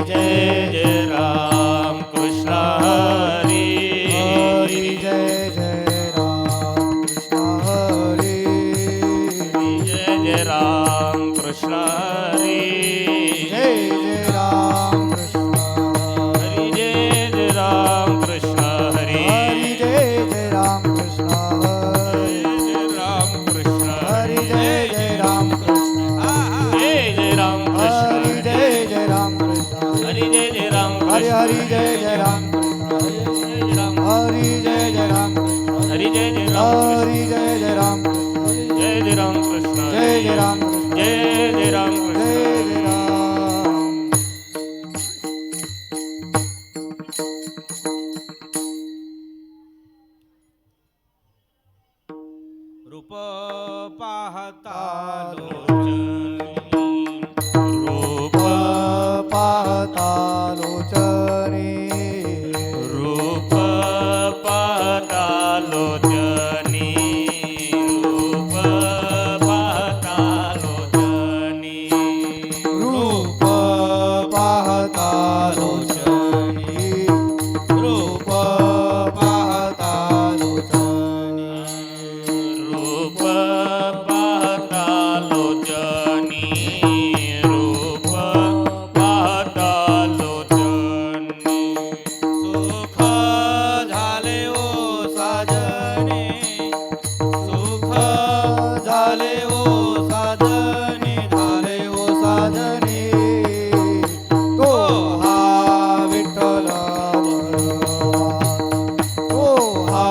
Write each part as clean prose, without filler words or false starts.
जय जय राम कृष्ण हरी हरी जय जय राम कृष्ण हरी जय जय राम कृष्ण हरी जय जय राम कृष्ण हरी जय जय राम कृष्ण हरी हरी जय जय राम कृष्ण हरी जय राम कृष्ण हरी जय जय राम कृष्ण जय जय राम कृष्ण हरी जय जय राम कृष्ण हरी जय जय राम हरी कृष्ण हरी जय जय राम कृष्ण हरी जय जय राम कृष्ण हरी जय जय राम हरी जय जय राम कृष्ण जय जय राम कृष्ण जय जय राम कृष्ण जय जय राम कृष्ण जय जय राम रूप पाहता रूप पाहता लोचनी रूप पाहता लोचनी रूप पाहता लोचनी रूप पाहता लोचनी रूप पाहता लोचनी रूप पाहता लोचनी रूप पाहता लोचनी सुख झाले ओ साजने सुख झाले ओ साजनी झाले ओ साजनी तो हा विठ्ठल बरवा तो हा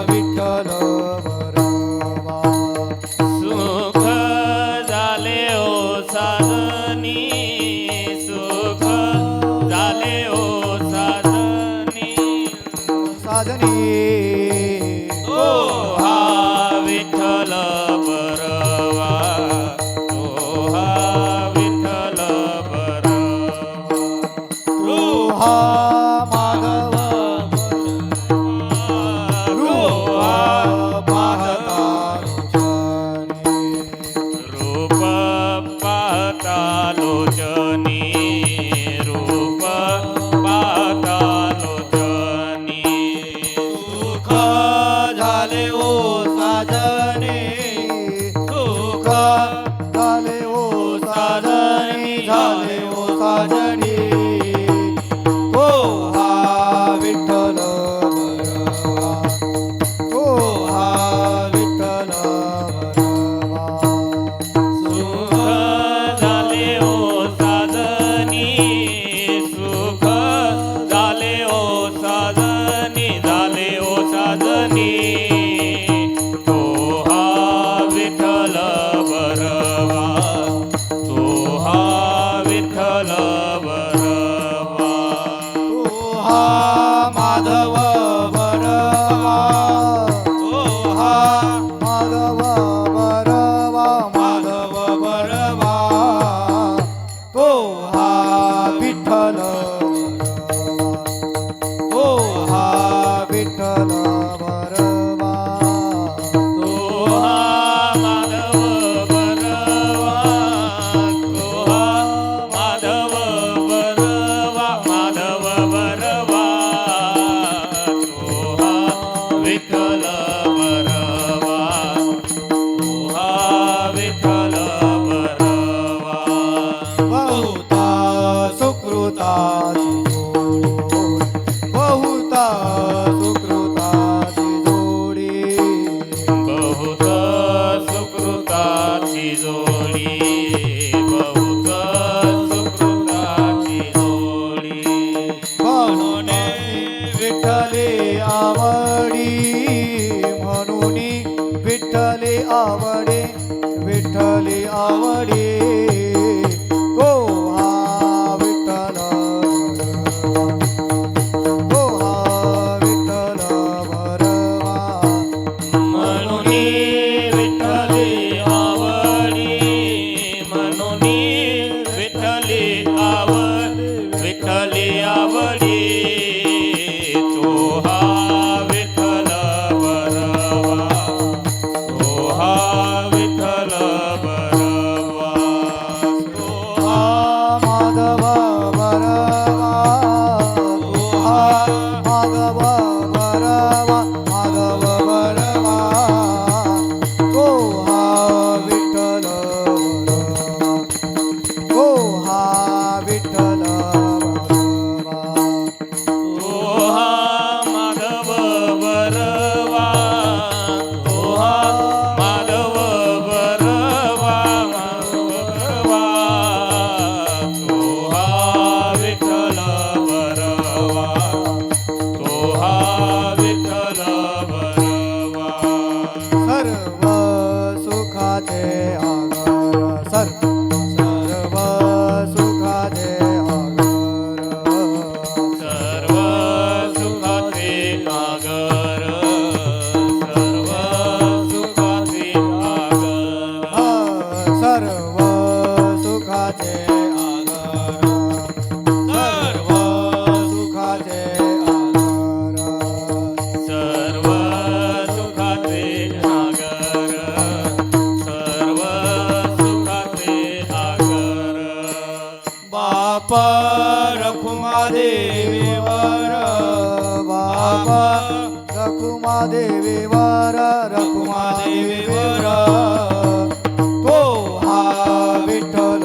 विठ्ठल बरवा सुख झाले ओ साधनी सुख झाले ओ साधनी साजनी तो हा विठ्ठल बरवा तो हा विठ्ठल बरवा रोहा माधव रोहा पाहता लोचनी रूप पाहता लोचनी रूप पाहता लोचनी सुख झाले ओ साजने सुख झाले ओ साजनी झाले ओ साजनी तो हा विठ्ठल बरवा तो हा विठ्ठल बरवा सुख झाले ओ साधनी सुख झाले ओ साधनी झाले ओ साधनी तो हा विठ्ठल बरवा तो हा विठ्ठल बरवा तो हा माधव बरवा तो हा माधव बरवा माधव बरवा तो हा विठ्ठल बरवा तो हा विठ्ठल बरवा तो हा माधव बरवा तो हा माधव बरवा माधव बरवा तो हा विठ्ठल बरवा तो हा विठ्ठल बरवा बहुता सुकृताची जोडी बहुता सुकृताची जोडी बहुत सुकृताची जोडी बहुत सुकृताची जोडी म्हणून विठ्ठले आवडी म्हणून विठ्ठले आवडे विठ्ठले आवडे तो हा विठ्ठल बरवा तो हा विठ्ठल बरवा म्हणून विठ्ठले आवडी म्हणून विठ्ठले विठ्ठले आवडी तो हा विठ्ठल बरवा तो हा विठ्ठल बरवा तो हा माधव सुखाचे आधार सर्व सुखाचे आधार सर्व सुखाचे आगर सर्व सुखाचे आगर बाप रखुमादेवीवर बाप रखुमादेवीवर रखुमादेवीवर तो हा विठ्ठल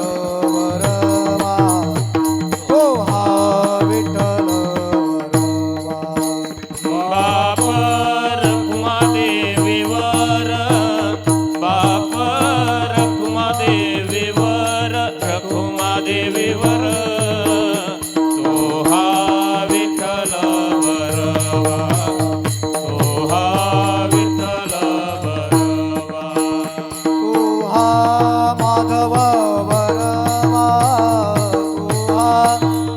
वरवा तो हा विठ्ठल वरवा बाप रखुमादेवीवर बाप रखुमादेवीवर रखुमादेवीवर तो हा विठ्ठल वरवा तो हा विठ्ठल वरवा तू हा माधव वरवा तू हा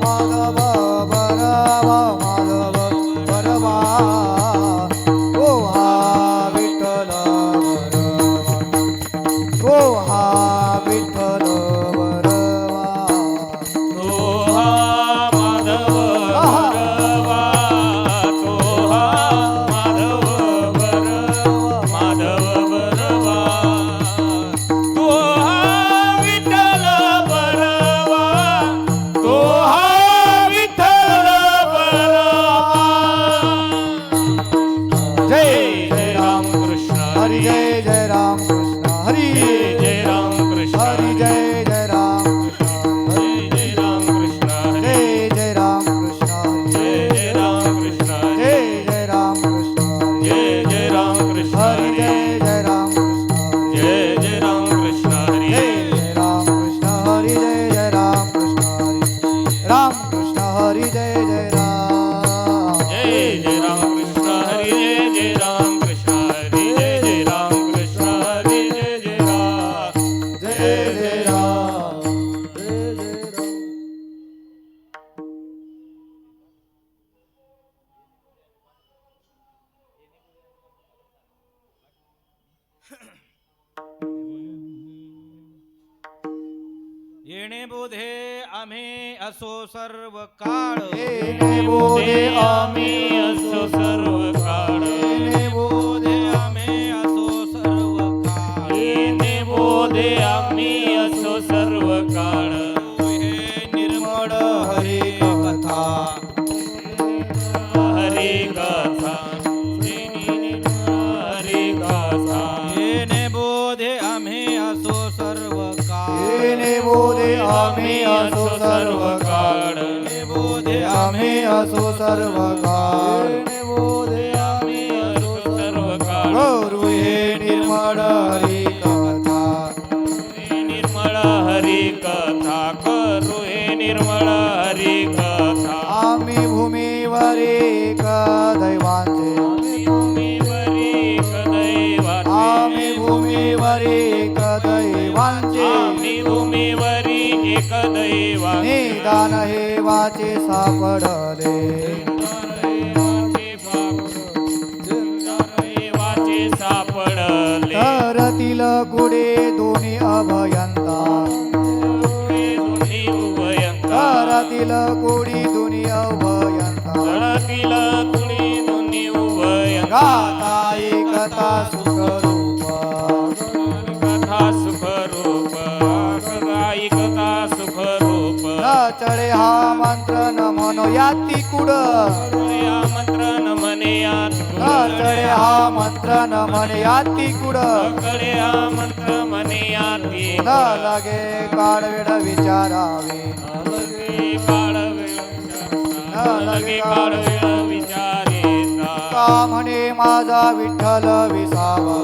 माधव वरवा माधव वरवा तू हा विठ्ठल वरवा तू हा विठ्ठल वरवा तो हा माधव वरवा तो हा माधव वरवा माधव वरवा तो हा विठ्ठल वरवा तो हा विठ्ठल वरवा जय जय राम कृष्ण हरी जय जय राम कृष्ण हरी जय राम कृष्ण हरी जय जय राम कृष्ण जय राम कृष्ण जय जय राम कृष्ण जय जय राम कृष्ण जय जय राम कृष्ण जय जय राम कृष्ण हरि जय जय राम कृष्ण जय जय राम कृष्ण हरि जय जय राम कृष्ण हरि जय जय राम कृष्ण हरि राम कृष्ण हरि जय जय राम जय जय राम कृष्ण हरि जय जय राम कृष्ण हरि जय जय राम कृष्ण हरि जय जय राम जय जय राम जय जय राम येणे बोधे आम्ही असो सर्व काळ येणे बोधे आम्ही असो सर्व काळ येणे बोधे आम्ही असो सर्व काळ येणे बोधे आम्ही असो सर्व काळ हे निर्मळ हरी कथा हरि कथा हरि कथा येणे बोधे आम्ही असो सर्व काळ येणे बोधे आम्ही असो सर्व काळ येणे बोधे आम्ही असो सर्व काळ येणे बोधे आम्ही असो सर्व काळ गौरू हे निर्मळ हरी कथा निर्मळ हरी कथा करू हे निर्मळ हरी कथा आम्ही भूमीवर एक दैवांचे भूमीवरी दैवाचे आम्ही भूमीवर एक दैवांचे आम्ही भूमीवरी एक दैवाचे निदान हे वाचे सापडले वाचे सापडले तरतील गुडे दोन्ही अभयंता दोन्ही उभयंता तरतील गुडी दोन्ही अभयंता तळातील कुणी दोन्ही उभयंता गाता एकता सुखरूप कथा सुखरूप ऐकता सुखरूप न चढे हा मंत्र न मनो याती कुड या मंत्र न म्हणे यात न चढे हा मंत्र न म्हणे याती कुड कडे हा मंत्र म्हणे याती न लागे काळवेळ विचारावे काळ वेळ न लागे काळ वेळ विचारेता का म्हणे माझा विठ्ठल विसावा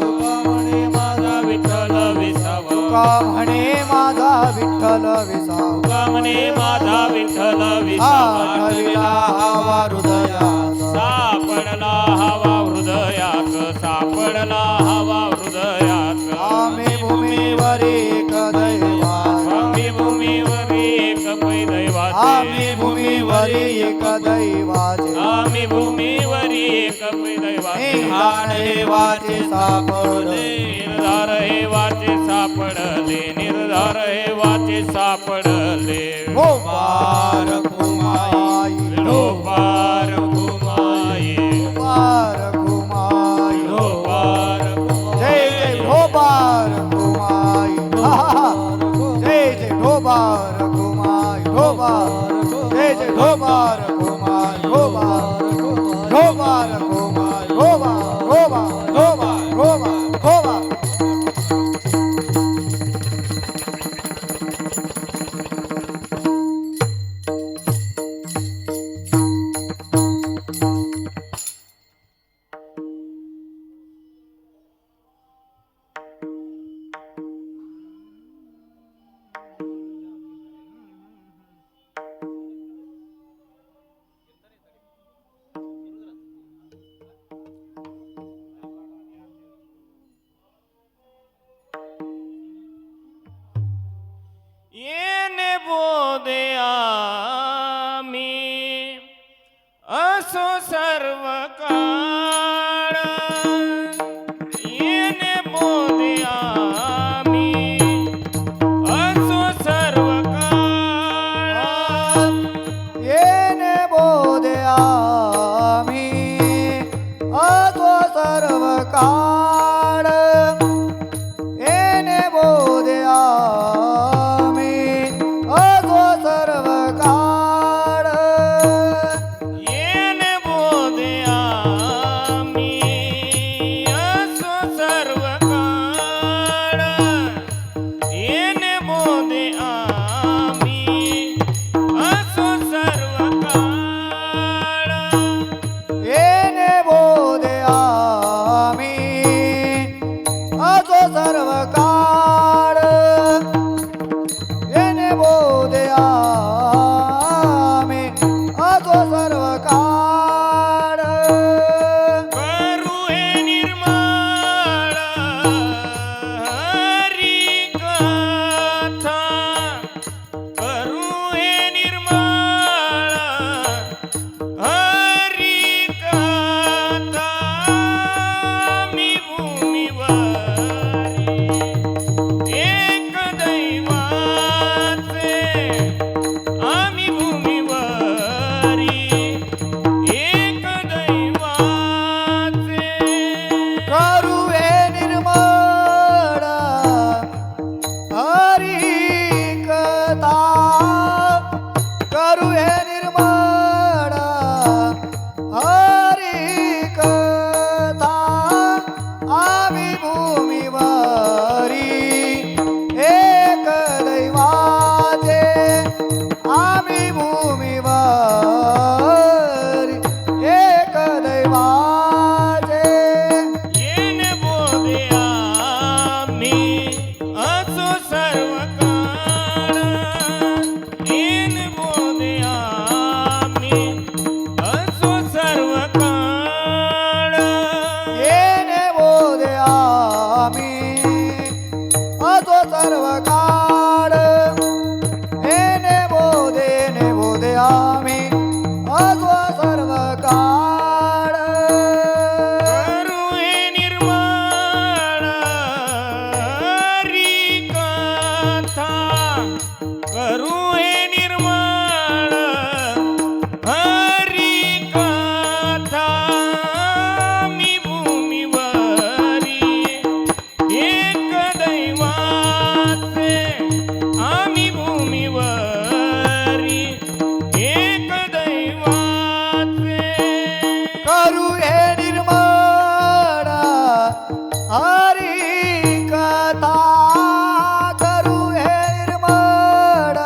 म्हणे माझा विठ्ठल विसावा का म्हणे माझा विठ्ठल विसावा का म्हणे माझा विठ्ठल विसावा आठविला हवा हृदयात सापडला हवा हृदयात सापडला हवा हृदयात आम्ही भूमीवर एक दैवात आम्ही भूमीवर एक दैवाचे आम्ही भूमीवर एक दैवाचे आम्ही भूमीवर एक दैवाचे निधान हे वाचे सापडले निर्धार हे वाचे सापडले निर्धार सार हे वाचे सापडले हो पार घुमाई विठो पार घुमाई पार घुमाई विठो पार जय जय हो पार घुमाई हा, हा, हा. जय जय हो पार घुमाई हो पार जय जय हो पार घुमाई हो पार हो पार घुमाई हो पार हो पार हो पार हो पार हो पार येणे बोधे आम्ही असो सर्व काळ येणे बोधे आम्ही असो सर्व काळ येणे बोधे आम्ही अतो सर्व काळ येणे बोधे आम्ही अतो सर्व काळ येणे बोधे आम्ही असो सर्व काळ येणे बोधे आम्ही असो सर्व काळ येणे बोधे आम्ही अतो सर्व काळ येणे बोधे आम्ही अतो सर्व काळ करू हे निर्मळ हरी कथा करू हे निर्मळ हरी कथा मी भूमीवरी एक दैवाचे आम्ही भूमीवरी एक दैवाचे करू हे निर्मळ हरी कथा करू हे निर्मळ हरी कथा आम्ही भूमीवरी एक दैवाचे आम्ही भूमीवरी एक दैवाचे येणे बोधे आम्ही असो सर्व काळ येणे बोधे आम्ही असो सर्व काळ येणे बोधे आम्ही अतो सर्व काळ येणे बोधे आम्ही अतो सर्व काळ करू हे निर्मळ हरी कथा करू हे निर्मळ हरी कथा मी भूमीवरी एक दैवाचे आम्ही भूमीवरी एक दैवाचे करू हे निर्मळ हरी कथा करू हे निर्मळ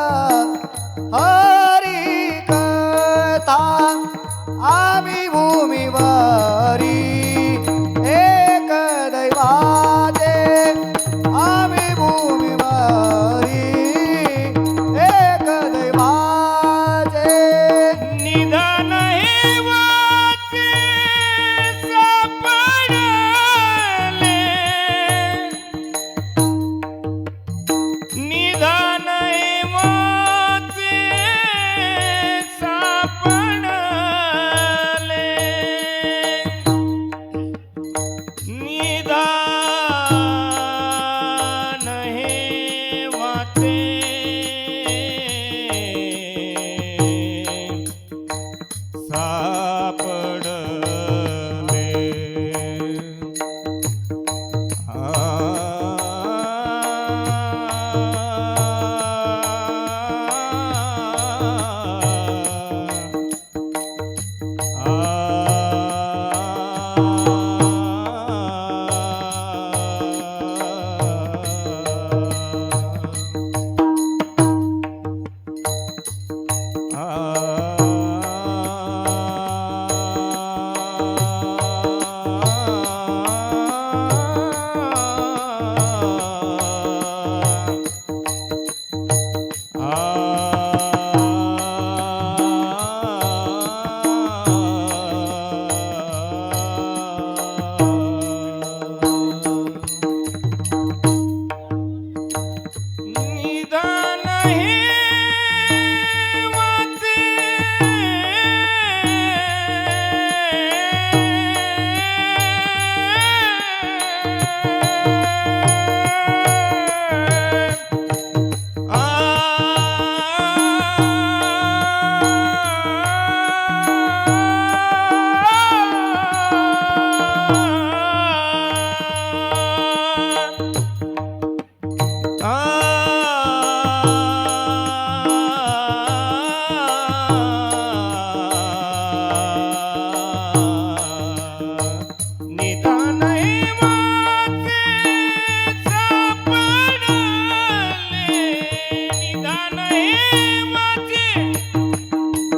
देवाचे सापडले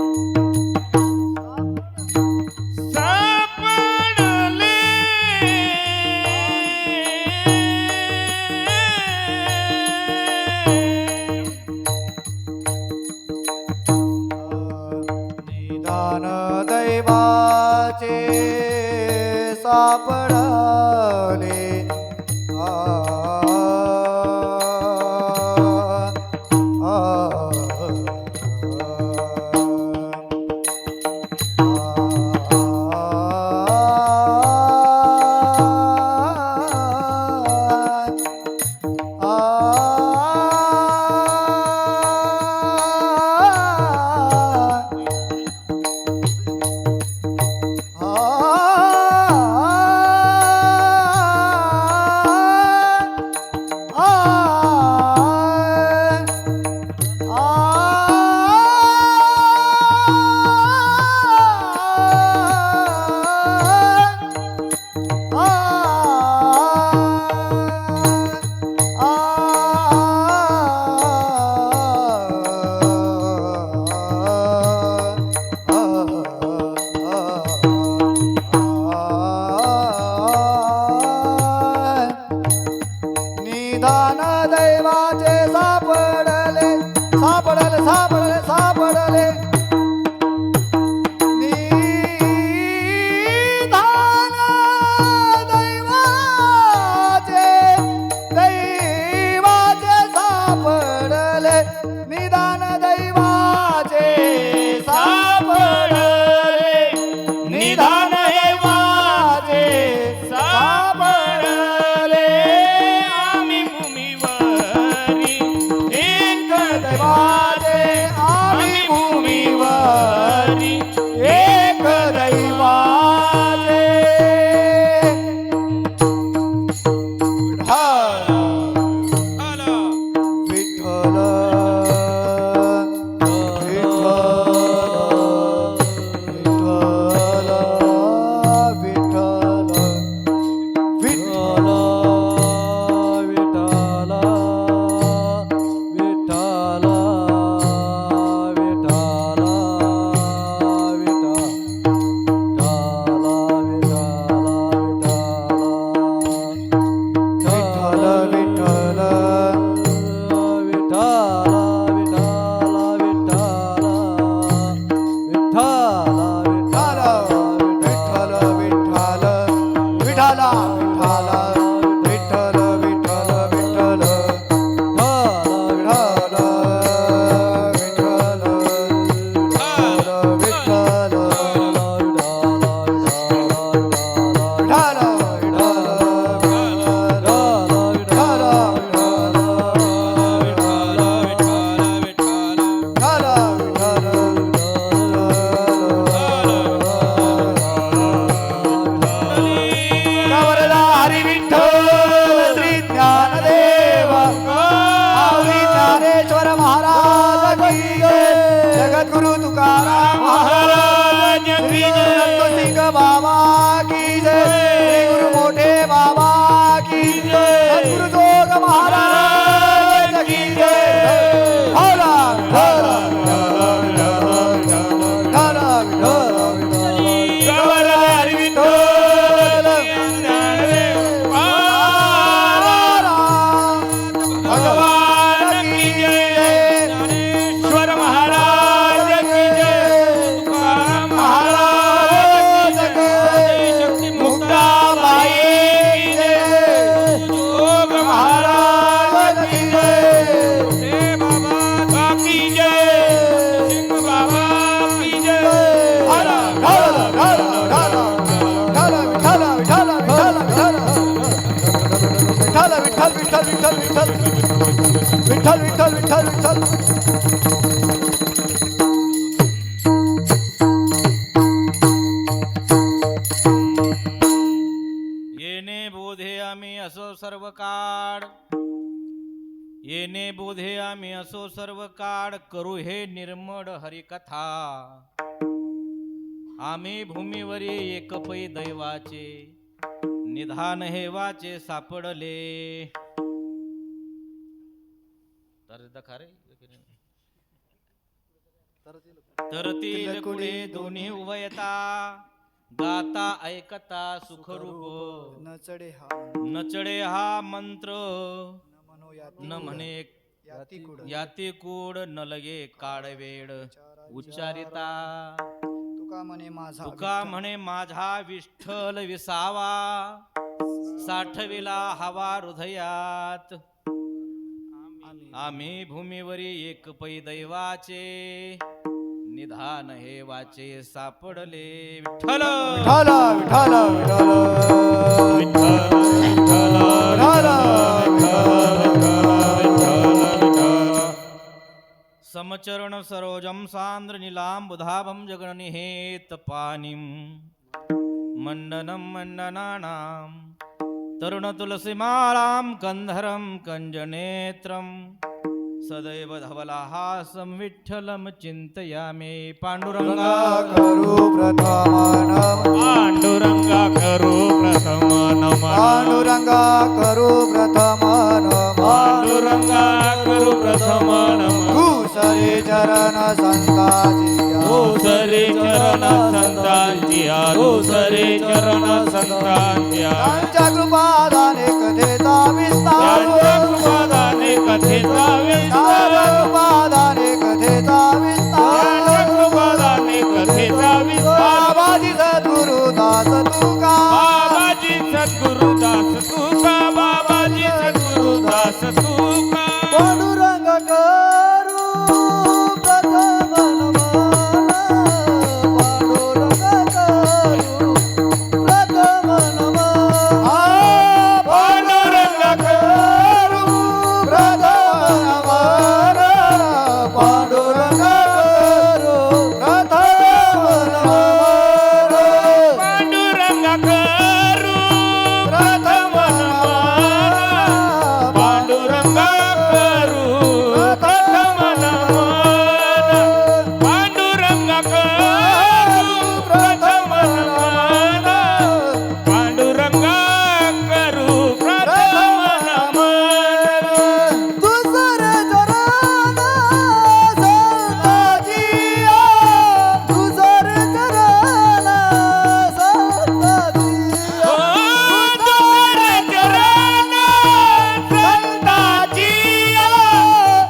निदान दैवाचे सापडले आ, आ, निदान दैवाचे सापडले सापडले सापडले सापडले निदान दैवाचे दैवाचे सापडले निदान दैवाचे सापडले निदान दैवाचे सापडले आम्ही भूमीवरी एक दैवाचे आम्ही भूमीवरी एक दैवाचे विठ्ठल विठ्ठल विठ्ठल विठ्ठल विठ्ठल विठ्ठल विठ्ठल येणे बोधे आम्ही असो सर्व काळ येणे बोधे आम्ही असो सर्व काळ करू हे निर्मळ हरिकथा आम्ही भूमीवरी एक पै दैवाचे निधान हे वाचे सापडले तर दखा रे तरतील कुडे दोन्ही उभयता गाता ऐकता सुखरूप नचडे हा नचडे हा मंत्र मनो याती न म्हणे याती कुड याती कूड न लगे काळवेड उच्चारिता तुका म्हणे माझा तुका म्हणे माझा विठ्ठल विसावा साठविला हवा हृदयात आम्ही भूमीवरी एक पै दैवाचे निधान हे वाचे सापडले विठ्ठल विठ्ठल विठ्ठल विठ्ठल समचरण सरोजम सांद्र नीलांबुधाभं जगन्निहेत पानिं मंडनं मंडनानां तरुण तुलसीमालां कंधरं कंजनेत्रं सदैव धवलहासं विठ्ठलं चिंतयामि पांडुरंगा करू प्रथम नम पांडुरंगा करू प्रथम नमः पांडुरंगा करू प्रथम नम पांडुरंगा करू प्रथम नमः सरे चरण संताजी सरे चरण संतांची सरे चरण संतांची त्यांच्या कृपादाने कथेचा विस्तार कृपादाने कथेचा विस्तार कृपादाने कथेचा विस्तार कृपादाने कथेचा विस्तार बाबाजी सद्गुरुदास तुका बाबाजी सद्गुरुदास तुका बाबाजी सद्गुरुदास तुका पांडुरंग करू प्रथम नमन पांडुरंग करू प्रथम नमन पांडुरंग करू प्रथम नमन पांडुरंग करू प्रथम नमन पांडुरंग करू प्रथम नमन पांडुरंग करू प्रथम नमन पांडुरंग करू प्रथम नमन पांडुरंग करू प्रथम नमन दुसरे चरण संताजिया दुसरे चरण संताजिया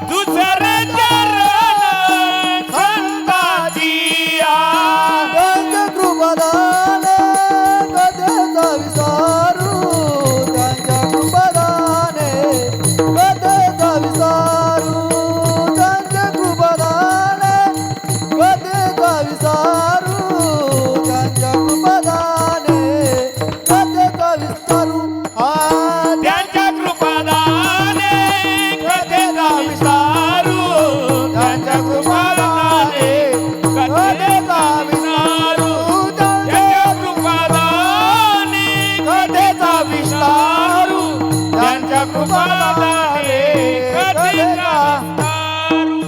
दुसरे चरण संताजिया त्यांच्या कृपादाने कथेचा विसारू त्यांच्या कृपादाने कथेचा विसारू त्यांच्या कृपादाने कथेचा विसारू त्यांच्या कृपादाने कथेचा विस्तारू त्यांच्या कृपादाने कथेचा विसारू त्यांच्या कृपादाने कथेचा विसारू त्यांच्या कृपादाने कथेचा विसारू त्यांच्या कृपादाने कथेचा विसारू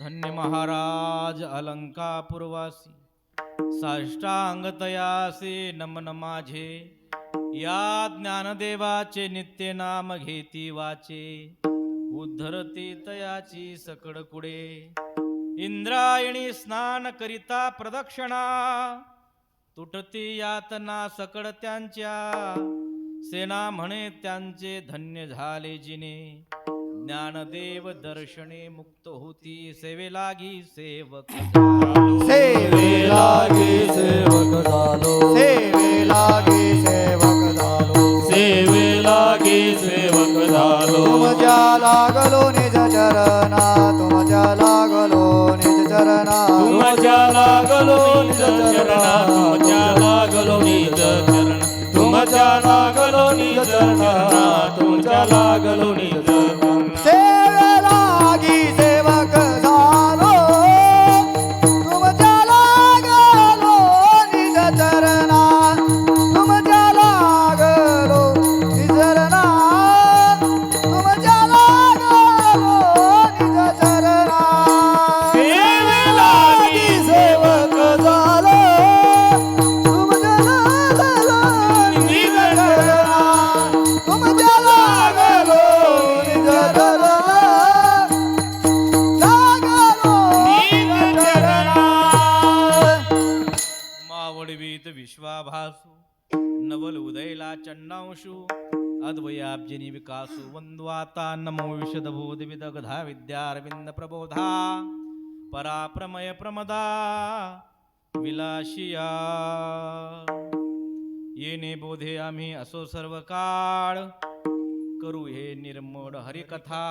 धन्य महाराज अलंकापुरवासी साष्टांगतयासे नमन माझे या ज्ञानदेवाचे नित्य नाम घेती वाचे उद्धरती तयाची सकड कुडे इंद्रायणी स्नान करिता प्रदक्षिणा तुटती यातना सकड त्यांच्या सेना म्हणे त्यांचे धन्य झाले जिने ज्ञानदेव दर्शने मुक्त होती सेवे लागी सेवक सेवे लागे सेवक झालो सेवे लागे सेवक झालो सेवे लागे सेवक झालो तुमच्या लागलो निज चरणा तुमच्या लागलो निज चरणा तुमच्या लागलो निज चरणा तुमच्या लागलो निज चरणा तुमच्या लागलो निज चरणा तुमच्या लागलो निज चरणा सेवे लागी सेवक झालो तुमच्या लागलो निज चरणा तुमच्या लागलो निज चरणा तुमच्या लागलो निज चरणा सेवे लागी सेवक झालो तुमच्या लागलो निज चरणा तुमच्या लागलो विद्या चंडांशु अद्वयाब्जिनी विकासु वन्द्वाता नमो विशदभूत विदग्धा विद्यारविंद प्रबोधा पराप्रमय प्रमदा विलाशिया येणे बोधे आम्ही असो सर्व काळ करू हे निर्मळ हरिकथा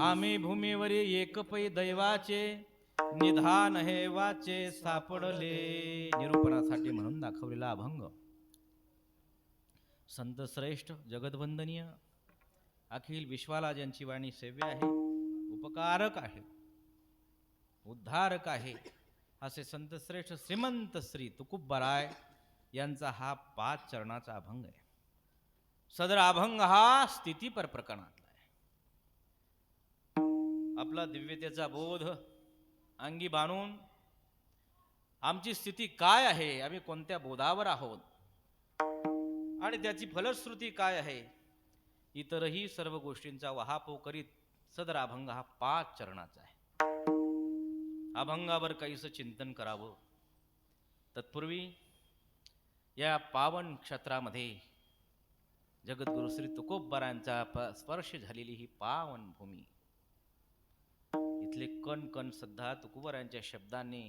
आम्ही भूमीवरी एकपै दैवाचे निधान हे वाचे सापडले निरूपणासाठी म्हणून दाखवलेला अभंग संत श्रेष्ठ जगदवंदनीय अखिल विश्वाला ज्यांची वाणी सेव्य आहे उपकारक आहे उद्धारक आहे असे संत श्रेष्ठ श्रीमंत श्री तुकुबराय यांचा हा 5 चरणाचा अभंग आहे. सदर अभंग हा स्थितीपर प्रकरणातला आहे. आपला दिव्यतेचा बोध अंगी बाणून आमची स्थिती काय आहे, आम्ही कोणत्या बोधावर आहोत आणि त्याची फलश्रुती काय आहे, इतरही सर्व गोष्टींचा वहापोह करीत सदर अभंग हा 5 चरणाचा आहे. अभंगावर काहीसं चिंतन करावं. तत्पूर्वी या पावन क्षेत्रामध्ये जगद्गुरु श्री तुकोबरायांचा स्पर्श झालेली ही पावन भूमी, इथले कण कण सुद्धा तुकोबरायांच्या शब्दांनी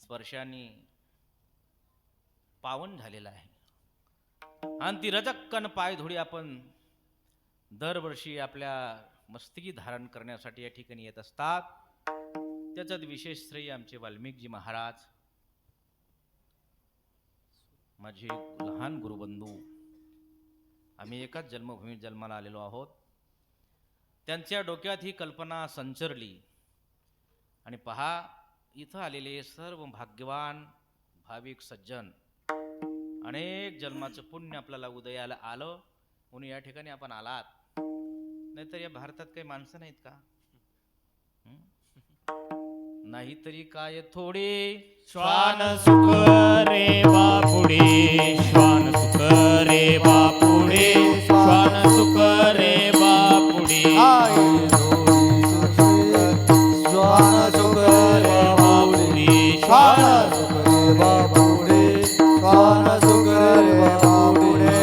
स्पर्शाने पावन झालेला आहे. आणि ती रजक्कन पायधुळी आपण दरवर्षी आपल्या मस्तकी धारण करण्यासाठी या ठिकाणी येत असतात. त्याच्यात विशेष श्रेय आमचे वाल्मिकजी महाराज, माझे लहान गुरुबंधू, आम्ही एकाच जन्मभूमीत जन्माला आलेलो आहोत. त्यांच्या डोक्यात ही कल्पना संचरली आणि पहा इथं आलेले सर्व भाग्यवान भाविक सज्जन, अनेक जन्माचं पुण्य आपल्याला उदयाला आलं म्हणून या ठिकाणी आपण आलात. नाहीतर या भारतात काही माणसं नाहीत का? नाहीतरी काय थोडे श्वान सुख रे बापुडे, श्वान सुख रे बापुडे, श्वान सुख रे बापुडे. श्वान सुख रे बापुडे, श्वान सुख रे बापुडे, श्वान सुख रे बापुडे.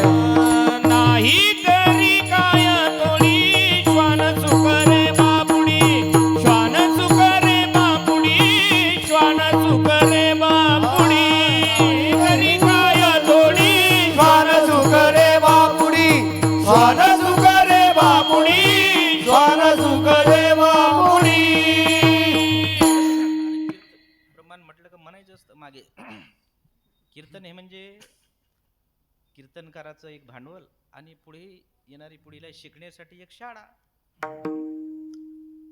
नाही तरी काय तोडी, श्वान सुख रे बापुडे, श्वान सुख रे बापुडे, श्वान सुख रे बापुडे. तरी काय तोडी, श्वान सुख रे बापुडी, श्वान सुख रे बापुडी, श्वान सुख रे बापुडी. प्रमाण म्हटलं का म्हणायचं असतं मागे. कीर्तन हे म्हणजे कीर्तनकाराचं एक भांडवल आणि पुढे येणारी पिढीला शिकण्यासाठी एक शाळा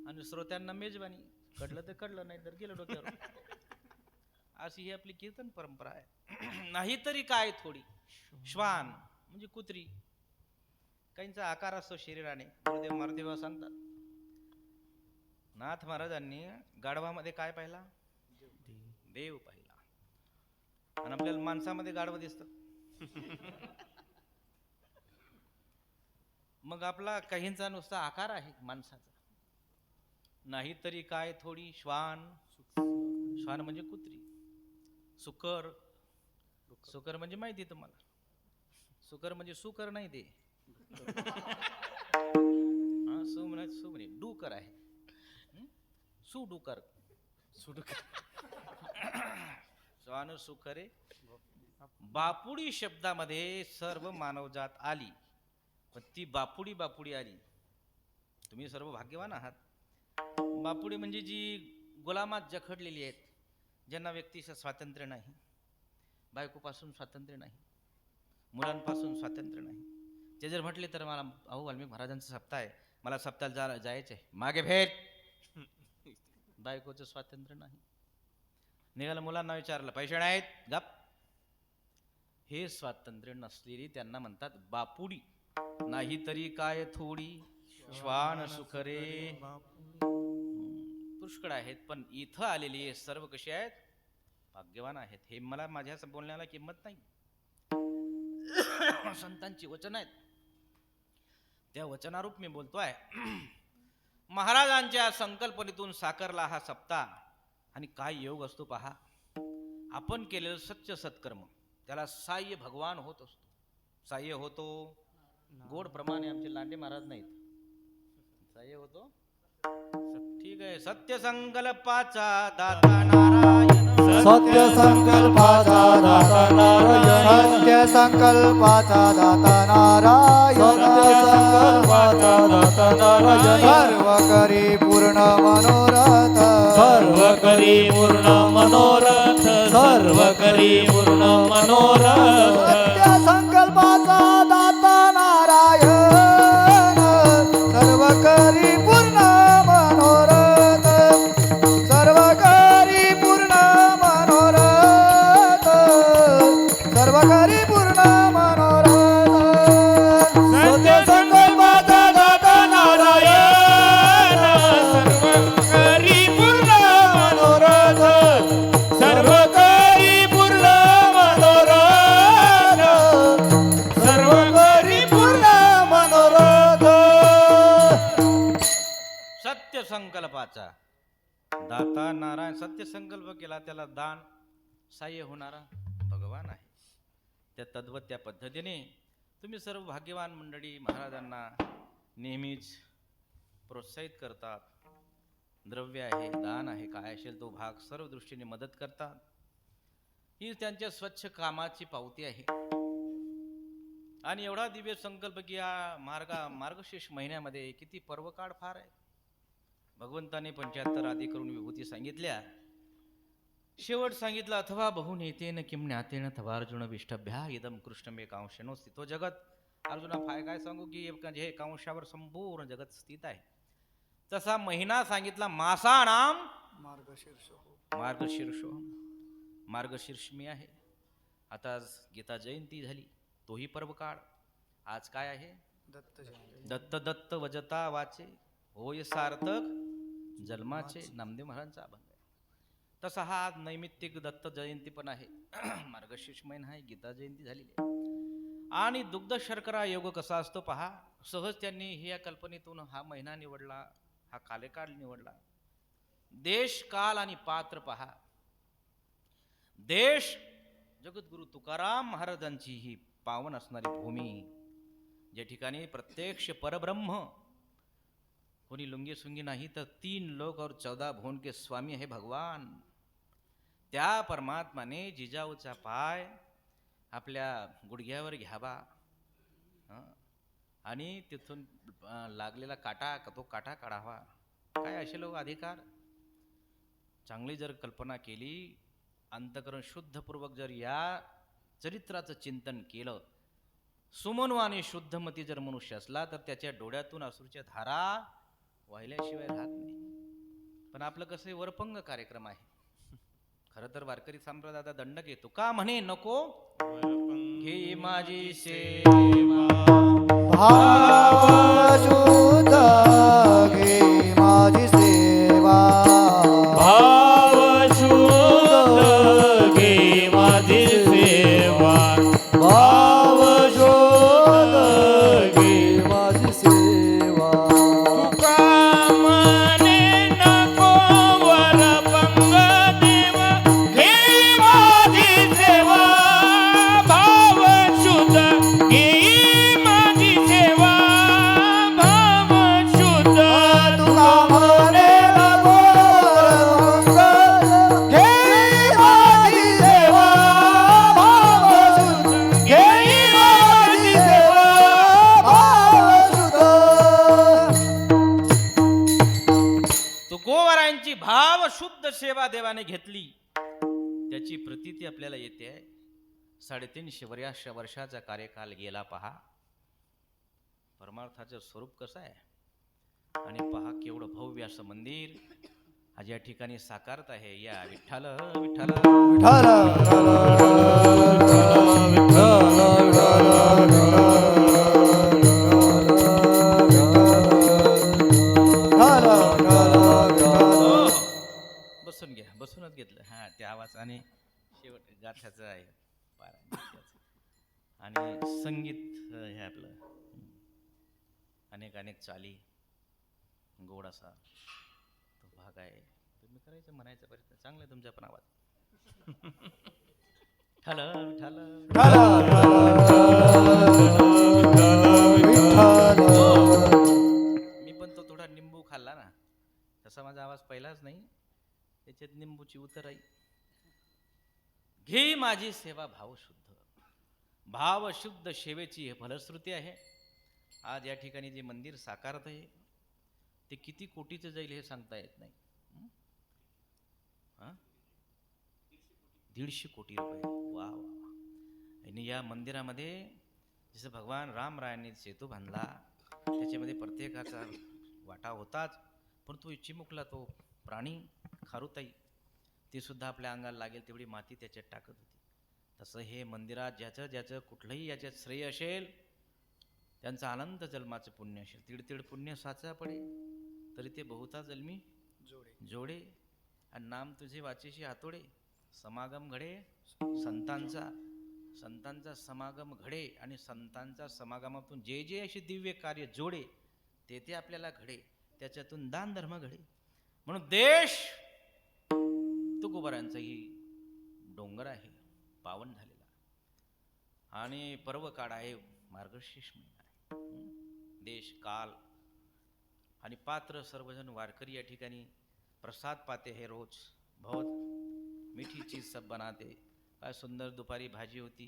आणि श्रोत्यांना मेजवानी. कळलं तर कळलं, नाही तर गेलं डोक्यावर. अशी ही आपली कीर्तन परंपरा आहे. नाहीतरी काय थोडी. श्वान म्हणजे कुत्री, काहींचा आकार असतो शरीराने. गुरुदेव महाराज सांगतात नाथ महाराजांनी गाढवामध्ये काय पाहिला? देव पाहिला. आणि आपल्याला माणसामध्ये गाढव दिसतं. मग आपला काहींचा नुसता आकार आहे माणसाचा. नाहीतरी काय थोडी. श्वान, श्वान म्हणजे कुत्री. सुकर, सुकर म्हणजे माहिती तुम्हाला. सुकर म्हणजे सुकर नाही ते. सु म्हणे डुकर आहे. सुडुकर, सुडुकर. श्वान सुखरे बापुडी शब्दामध्ये सर्व मानवजात आली, पण ती बापुडी बापुडी आली. तुम्ही सर्व भाग्यवान आहात. बापुडी म्हणजे जी गुलामात जखडलेली आहेत, ज्यांना व्यक्तीचं स्वातंत्र्य नाही, बायकोपासून स्वातंत्र्य नाही, मुलांपासून स्वातंत्र्य नाही. ते जर म्हटले तर मला अहो वाल्मिक महाराजांचा सप्ताह आहे, मला सप्ताहाला जायचं आहे, मागे भेट. बायकोचं स्वातंत्र्य नाही. निघालं मुलांना विचारलं पैसे नाहीत, गप. हे स्वातंत्र्य नसलेली त्यांना म्हणतात बापुडी. नाही तरी काय थोडी. श्वान सुखरे पुष्कळ आहेत, पण इथं आलेली सर्व कशी आहेत? भाग्यवान आहेत. हे मला माझ्या बोलण्याला किंमत नाही. संतांची वचन आहेत, त्या वचनारूप मी बोलतोय. महाराजांच्या संकल्पनेतून साकारला हा सप्ताह. आणि काय योग असतो पहा. आपण केलेलं सच्च सत्कर्म त्याला साह्य भगवान होत असतो. साह्य होतो गोड प्रमाणे आमचे लांडे महाराज नाहीत. साह्य होतो. ठीक आहे. सत्य संकल्पाचा दाता नारायण. सत्य संकल्पाचा दाता नारायण. सत्य संकल्पाचा दाता नारायण. संकल्पाचा दाता नारायण. सर्व करी पूर्ण मनोरथ. सर्व करी पूर्ण मनोरथ. सर्व करी पूर्ण मनोरथ. सत्य संकल्पाचा दाता नारायण. सर्व करी पूर्ण मनोरथ. सर्व करी पूर्ण मनोरथ. सर्व करी पूर्ण मनोरथ. सत्य संकल्पाचा दाता नारायण. सर्व करी पूर्ण मनोरथ. सर्व करी पूर्ण मनोरथ. सर्व करी पूर्ण मनोरथ. सत्य संकल्पाचा दाता नारायण. सत्य संकल्प केला त्याला दान साह्य होणारा भगवान आहे. त्या तद्वत त्या पद्धतीने तुम्ही सर्व भाग्यवान मंडळी महाराजांना नेहमीच प्रोत्साहित करतात. द्रव्य आहे, दान आहे, काय असेल तो भाग सर्व दृष्टीने मदत करतात. ही त्यांच्या स्वच्छ कामाची पावती आहे. आणि एवढा दिव्य संकल्प की या मार्गशीर्ष महिन्यामध्ये किती पर्वकाळ फार आहे. भगवंताने 75 आदी करून विभूती सांगितल्या. शेवट सांगितलं अथवा बहुनेतेन किम ज्ञातेन थवार्जुन विष्टभ्या इदम कृष्णमे कांशनो स्थितो जगत. अर्जुना काय सांगू की हे कांशावर संपूर्ण जगत स्थित आहे. तसा महिना सांगितला मासानाम मार्गशीर्षो. मार्गशीर्ष मी आहे. आता आज गीता जयंती झाली, तोही पर्वकाळ. आज काय आहे? दत्त दत्त वजता वाचे होय सार्थक जन्माचे. नामदेव महाराजांचा अभंग आहे. तसा हा आज नैमित्तिक दत्त जयंती पण आहे. मार्गशीर्ष महिना आहे, गीता जयंती झालेली आहे. आणि दुग्ध शर्करा योग कसा असतो पहा. सहज त्यांनी या कल्पनेतून हा महिना निवडला, हा कालकाळ निवडला. देश काल आणि पात्र पहा. देश जगद्गुरु तुकाराम महाराजांची ही पावन असणारी भूमी, ज्या ठिकाणी प्रत्यक्ष परब्रह्म, कोणी लुंगी सुंगी नाही तर 3 लोक और 14 भुवन के स्वामी है भगवान. त्या परमात्माने जिजाऊचा पाय आपल्या गुडघ्यावर घ्यावा आणि तिथून लागलेला काटा तो काटा काढावा. काय असे लोक अधिकार. चांगली जर कल्पना केली, अंतकरण शुद्धपूर्वक जर या चरित्राचं चिंतन केलं, सुमनवाने शुद्धमती जर मनुष्य असला तर त्याच्या डोळ्यातून अश्रूच्या धारा वाहिल्याशिवाय राहत नाही. पण आपलं कसं वरपंग कार्यक्रम आहे. खरं तर वारकरी संप्रदायाचा दंडक येतो का म्हणे नको घे माझी सेवा. भाव शुद्ध घे माझी सेवा. भाव शुद्ध घे माझी सेवा. भाव शुद्ध घे माझी सेवा. तुका म्हणे नको वरपंग देवा, घे माझी सेवा. भाव शुद्ध घे माझी सेवा. भाव शुद्ध. तुका म्हणे नको वरपंग, घे माझी सेवा. भाव शुद्ध घे माझी सेवा. भाव शुद्ध. तुकोबरायांची भाव शुद्ध सेवा देवाने घेतली, त्याची प्रतीती आपल्याला येते. 350 वर्षाचा कार्यकाल गेला पहा. परमार्थाचं स्वरूप कसं आहे. आणि पहा केवढं भव्य असं मंदिर आज या ठिकाणी साकारत आहे. या विठ्ठल विठ्ठल. विठ्ठल हो, बसून घ्या. बसूनच घेतलं. हा ते आवाज आणि शेवट गाथ्याचं आहे पारायण. आणि संगीत हे आपलं अनेक चाली गोड असा तो भाग आहे. तुम्ही करायचं म्हणायचा प्रयत्न चांगला आहे तुमचा पण आवाज. विठ्ठल विठ्ठल मी पण तो थोडा निंबू खाल्ला ना, तसा माझा आवाज पहिलाच नाही, त्याच्यात निंबूची उतराई. घे माझी सेवा भावशुद्ध, भावशुद्ध सेवेची हे फलश्रुती आहे. आज या ठिकाणी जे मंदिर साकारत आहे ते किती कोटीचं जाईल हे सांगता येत नाही. हा? 150 कोटी रुपये. वा वा. आणि या मंदिरामध्ये जसं भगवान रामरायांनी सेतू बांधला, त्याच्यामध्ये प्रत्येकाचा वाटा होताच, पण तो चिमुकला तो प्राणी खारुताई, ती सुद्धा आपल्या अंगाला लागेल तेवढी माती त्याच्यात टाकत होती. तसं हे मंदिरात ज्याचं ज्याचं कुठलंही याच्यात श्रेय असेल, त्यांचं अनंत जन्माचं पुण्य असेल, तिडतिड पुण्य साचा पडे तरी ते बहुता जन्मी जोडे. आणि नाम तुझे वाचेशी हातोडे, समागम घडे संतांचा समागम घडे, आणि संतांच्या समागमातून जे जे असे दिव्य कार्य जोडे ते ते आपल्याला घडे, त्याच्यातून दान धर्म घडे. म्हणून देश तुकोबारांचाही डोंगर आहे पावन झालेला, आणि पर्व काळ आहे, मार्गशीर्ष महिना आहे. देश काल आणि पात्र सर्वजण वारकरी या ठिकाणी प्रसाद पाते हे रोज. बहुत मीठी चीज सब बनाते. काय सुंदर दुपारी भाजी होती,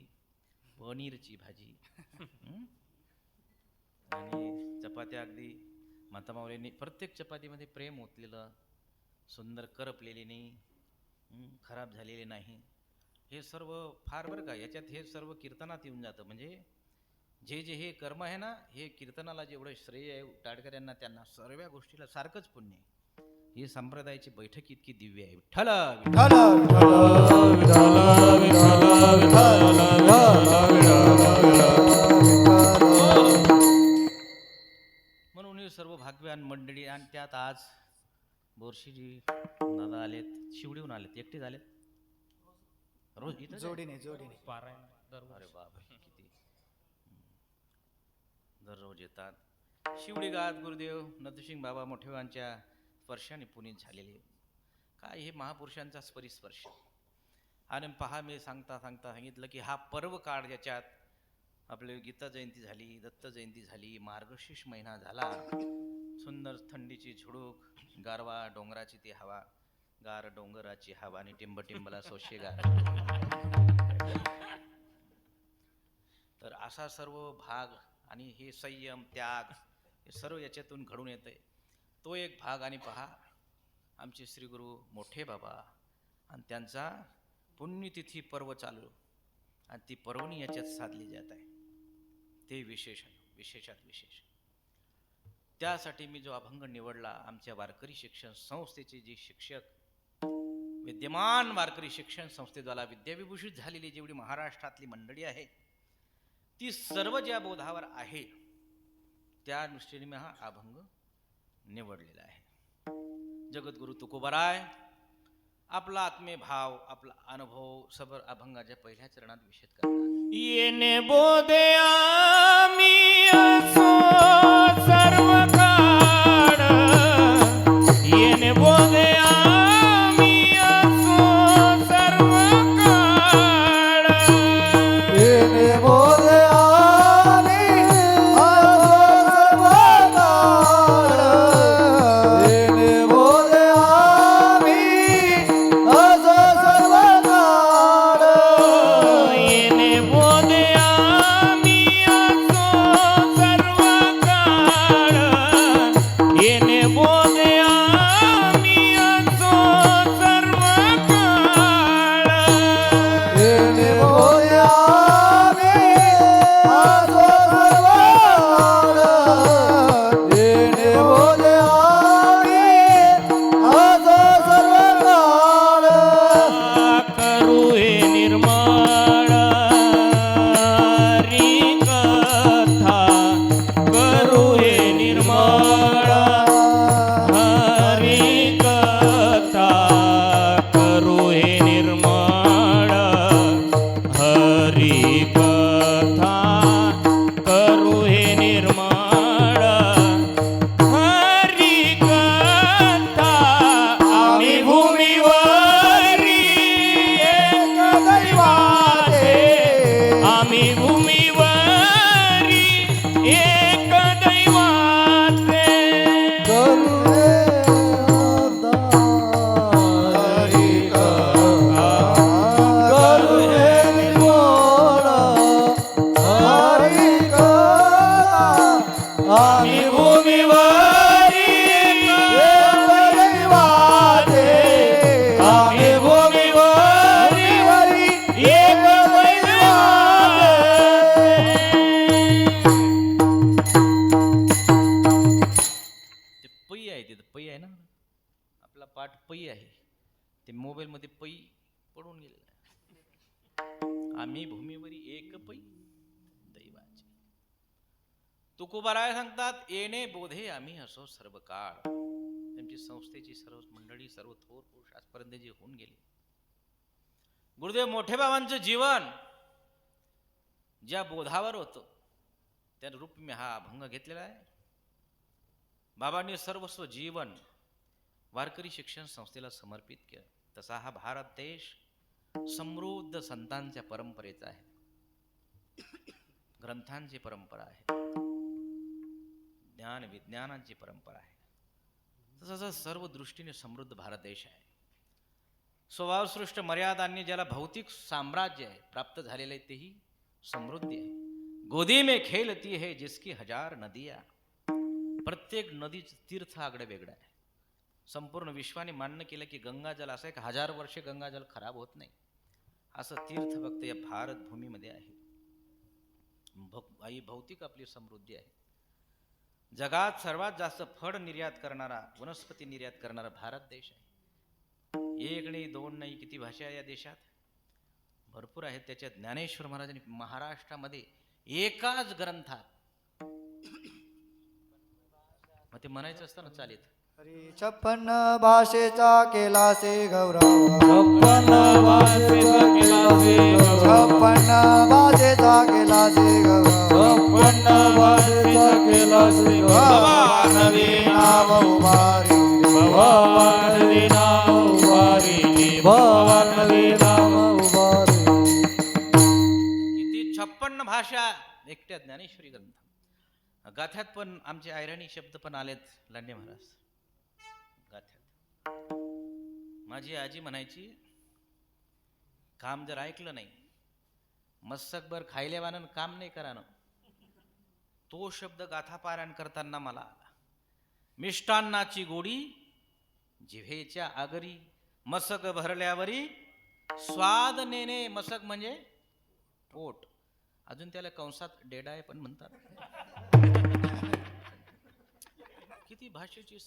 पनीरची भाजी, आणि चपात्या अगदी मातामाऊलींनी प्रत्येक चपातीमध्ये प्रेम ओतलेलं, सुंदर करपलेली नाही, खराब झालेले नाही. हे सर्व फार बरं का, याच्यात हे सर्व कीर्तनात येऊन जातं. म्हणजे जे जे हे कर्म आहे ना, हे कीर्तनाला जेवढं श्रेय आहे टाडकऱ्यांना, त्यांना सर्व गोष्टीला सारखंच पुण्य आहे. ही संप्रदायाची बैठक इतकी दिव्य आहे. विठ्ठल म्हणून हे सर्व भाग्यवान मंडळी. आणि त्यात आज बोरशीजी दादा आलेत, शिवडीहून आलेत, एकटे झालेत. रोज इथं जोडीने अरे बापरे, किती दररोज येतात. शिवडी गात गुरुदेव नथसिंग बाबा मोठेवांच्या स्पर्शाने पुनीत झालेले. काय हे महापुरुषांचा परिस्पर्श. आणि पहा, मी सांगता सांगितलं की हा पर्व काळ, ज्याच्यात आपली गीता जयंती झाली, दत्त जयंती झाली, मार्गशीर्ष महिना झाला, सुंदर थंडीची झुळूक, गारवा डोंगराची ती हवा, गार डोंगराची हवा, आणि टिंबटिंबला सोशेगार. तर असा सर्व भाग आणि हे संयम, त्याग, हे सर्व याच्यातून घडून येतंय. तो एक भाग. आणि पहा, आमचे श्री गुरु मोठे बाबा आणि त्यांचा पुण्यतिथी पर्व चालू, आणि ती पर्वणी याच्यात साधली जात आहे. ते विशेष आहे, विशेषात विशेष. त्यासाठी मी जो अभंग निवडला, आमच्या वारकरी शिक्षण संस्थेचे जे शिक्षक, विद्यमान वारकरी शिक्षण संस्थेद्वारा विद्याविभूषित झालेली जेवढी महाराष्ट्रातली मंडळी आहे, ती सर्व ज्या बोधावर आहे त्या दृष्टीने मी हा अभंग निवडलेला आहे. जगद्गुरु तुकोबाराय आपला आत्मे भाव, आपला अनुभव सबर अभंगाच्या पहिल्या चरणात विशेष करतात. येणे बोधे आम्ही असो सर्व काळ, येणे बोधे आम्ही असो सर्व काळ, येणे बोधे आम्ही असो सर्व काळ, येणे बोधे आम्ही असो सर्व काळ, येणे बोधे आम्ही असो सर्व काळ, आहे तिथं पै आहे ना आपला पाठ पै आहे ते मोबाईलमध्ये पै पडून गेलेला आहे आम्ही भूमीवरी एक पै दैवाचे तुकोबाराय सांगतात येणे बोधे आम्ही असो सर्व काळ त्यांची संस्थेची सर्व मंडळी सर्व थोर पुरुष आजपर्यंत जे होऊन गेले गुरुदेव मोठे बाबांचं जीवन ज्या बोधावर होतं त्या रूप मी हा अभंग घेतलेला आहे बाबांनी सर्वस्व जीवन वारकरी शिक्षण संस्थेला समर्पित केलं तसा हा भारत देश समृद्ध संतांच्या परंपरेचा आहे ग्रंथांची परंपरा आहे ज्ञान विज्ञानांची परंपरा आहे तसं सर्व दृष्टीने समृद्ध भारत देश आहे स्वभावसृष्ट मर्यादांनी ज्याला भौतिक साम्राज्य आहे प्राप्त झालेले तेही समृद्धी आहे गोदी में खेलती है जिसकी हजार नदियां प्रत्येक नदीचं तीर्थ आगडं वेगळं आहे संपूर्ण विश्वाने मान्य केलं की गंगाजल असं आहे की 1000 वर्षे गंगाजल खराब होत नाही असं तीर्थ फक्त या भारत भूमीमध्ये आहे आई भौतिक आपली समृद्धी आहे जगात सर्वात जास्त फळ निर्यात करणारा वनस्पती निर्यात करणारा भारत देश आहे एक नाही दोन नाही किती भाषा या देशात भरपूर आहेत त्याच्यात ज्ञानेश्वर महाराजांनी महाराष्ट्रामध्ये एकाच ग्रंथात मग ते म्हणायचं असतं ना चालेल 56 भाषेचा केला से गौरव 56 भाषेचा केला से गौरव 56 भाषेचा केला से गौरव 56 भाषेचा केला से गौरव नवी नाव उभारी भवानी नाव उभारी भवानी नाव उभारी किती 56 भाषा एकट्या ज्ञानेश्वरी ग्रंथ गाथ्यात पण आमचे ऐराणी शब्द पण आलेत लांडे महाराज गाथ्यात माझी आजी म्हणायची काम जर ऐकलं नाही मस्तकभर खायल्यावानं काम नाही करानं तो शब्द गाथा पारायण करताना मला आला मिष्टान्नाची गोडी जिव्हेच्या आगरी मसक भरल्यावरी स्वाद नेणे मसक म्हणजे पोट अजून त्याला कंसात डेडाय पण म्हणतात किती भाषेची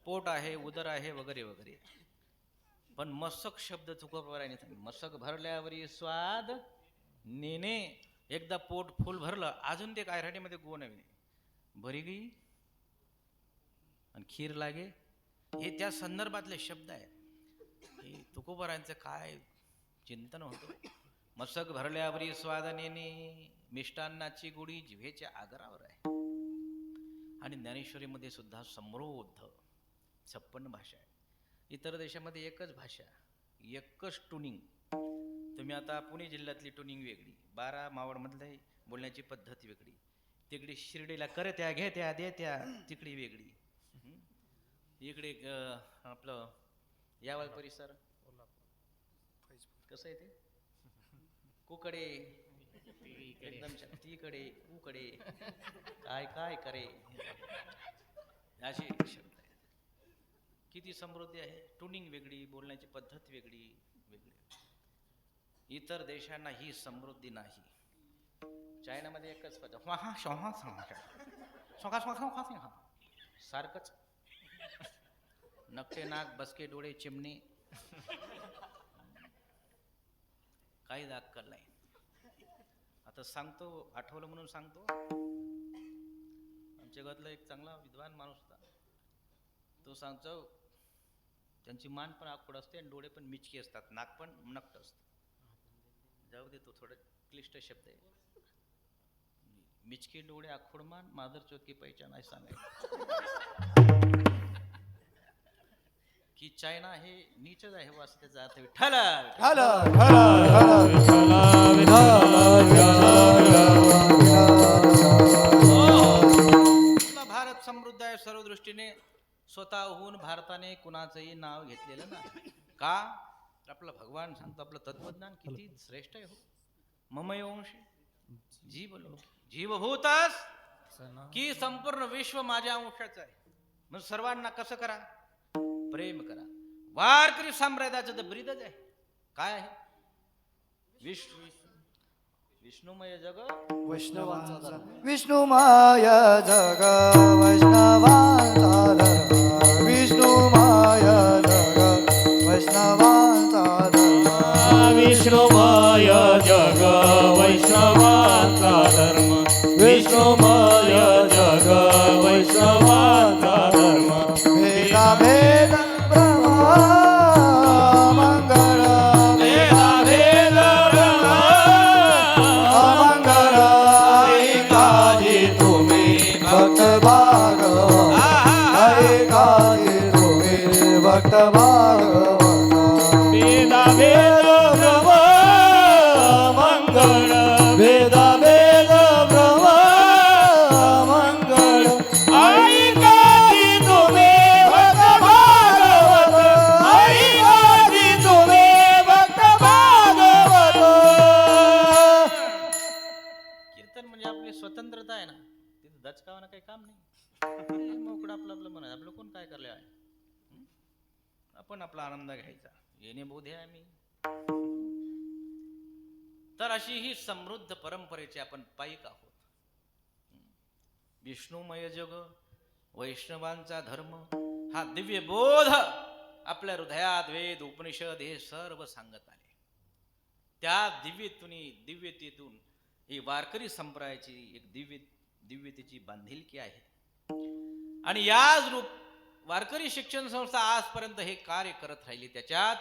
पोट आहे उदर आहे वगैरे वगैरे पण मसक शब्द तुकोबारायने मसक भरल्यावरी स्वाद नेणे एकदा पोट फुल भरलं अजून ते कायराटीमध्ये गो नवीन भरी गई आणि खीर लागे हे त्या संदर्भातले शब्द आहेत हे तुकोबारायांचं काय चिंतन होतं मसक भरल्यावरी स्वाद नेणे मिष्टान्नाची गुढी जिव्हेच्या आगरावर आहे आणि ज्ञानेश्वरीमध्ये सुद्धा समृद्ध 56 भाषा आहे इतर देशामध्ये एकच भाषा एकच ट्युनिंग तुम्ही आता पुणे जिल्ह्यातली ट्युनिंग वेगळी 12 मावळमधली बोलण्याची पद्धत वेगळी तिकडे शिर्डीला करत्या घेत्या देत्या तिकडे वेगळी इकडे आपलं यावळ परिसर कसं आहे ते कुकडे एकदम तीकडे उकडे काय काय करे असे शब्द आहेत किती समृद्धी आहे ट्युनिंग वेगळी बोलण्याची पद्धत वेगळी इतर देशांना ही समृद्धी नाही चायनामध्ये एकच पद्धत सारखंच नकटे नाक बसके डोळे चिमणे काही दाखल नाही आता सांगतो आठवलं म्हणून सांगतो आमच्या घरातला एक चांगला विद्वान माणूस होता तो सांगतो त्यांची मान पण आखूड असते आणि डोळे पण मिचकी असतात नाक पण नकट असतं जाऊ दे तो थोडं क्लिष्ट शब्द आहे मिचकी डोळे आखूड मान मादर चौकी पहिचान आहे सांगायचं की चायना हे नीचच आहे असं त्याचा अर्थ विठ्ठल भारत समृद्ध आहे सर्व दृष्टीने स्वतःहून भारताने कुणाचंही नाव घेतलेलं नाही का आपलं भगवान सांगतो आपलं तत्वज्ञान किती श्रेष्ठ आहे हो ममयोंशी जीवभूतास की संपूर्ण विश्व माझ्या अंशाचं आहे मग सर्वांना कसं करा प्रेम करा वारकरी संप्रदायाचं तर ब्रीदच आहे काय आहे विष्णुमय जग विष्णुमय जग वैष्णवांचा विष्णुमय जग वैष्णवांचा धर्म भेदा भेद मंगळ भेद मंगळ ऐकाजी तुम्ही भक्त भागवत ऐकाजी तुम्ही भक्त भागवत भेद भ्रम मंगळ भेद भ्रम मंगळ ऐकाजी तुम्ही भक्त भागवत ऐकाजी तुम्ही भक्त भागवत कीर्तन म्हणजे आपली स्वतंत्रता आहे ना, तिथे दचकावानं काही काम नाही. मोकळं आपलं आपलं म्हणत, आपलं कोण काय करले आहे, आपण आपला आनंद घ्यायचा, येणे बोधे आम्ही. तर अशी ही समृद्ध परंपरेचे आपण पायिक आहोत. विष्णुमय जग वैष्णवांचा धर्म हा दिव्य बोध आपल्या हृदयात वेद उपनिषद हे सर्व सांगत आले. त्या दिव्यतेतून ही वारकरी संप्रदायाची एक दिव्यतेची बांधिलकी आहे. आणि याच रूप वारकरी शिक्षण संस्था आजपर्यंत हे कार्य करत राहिली. त्याच्यात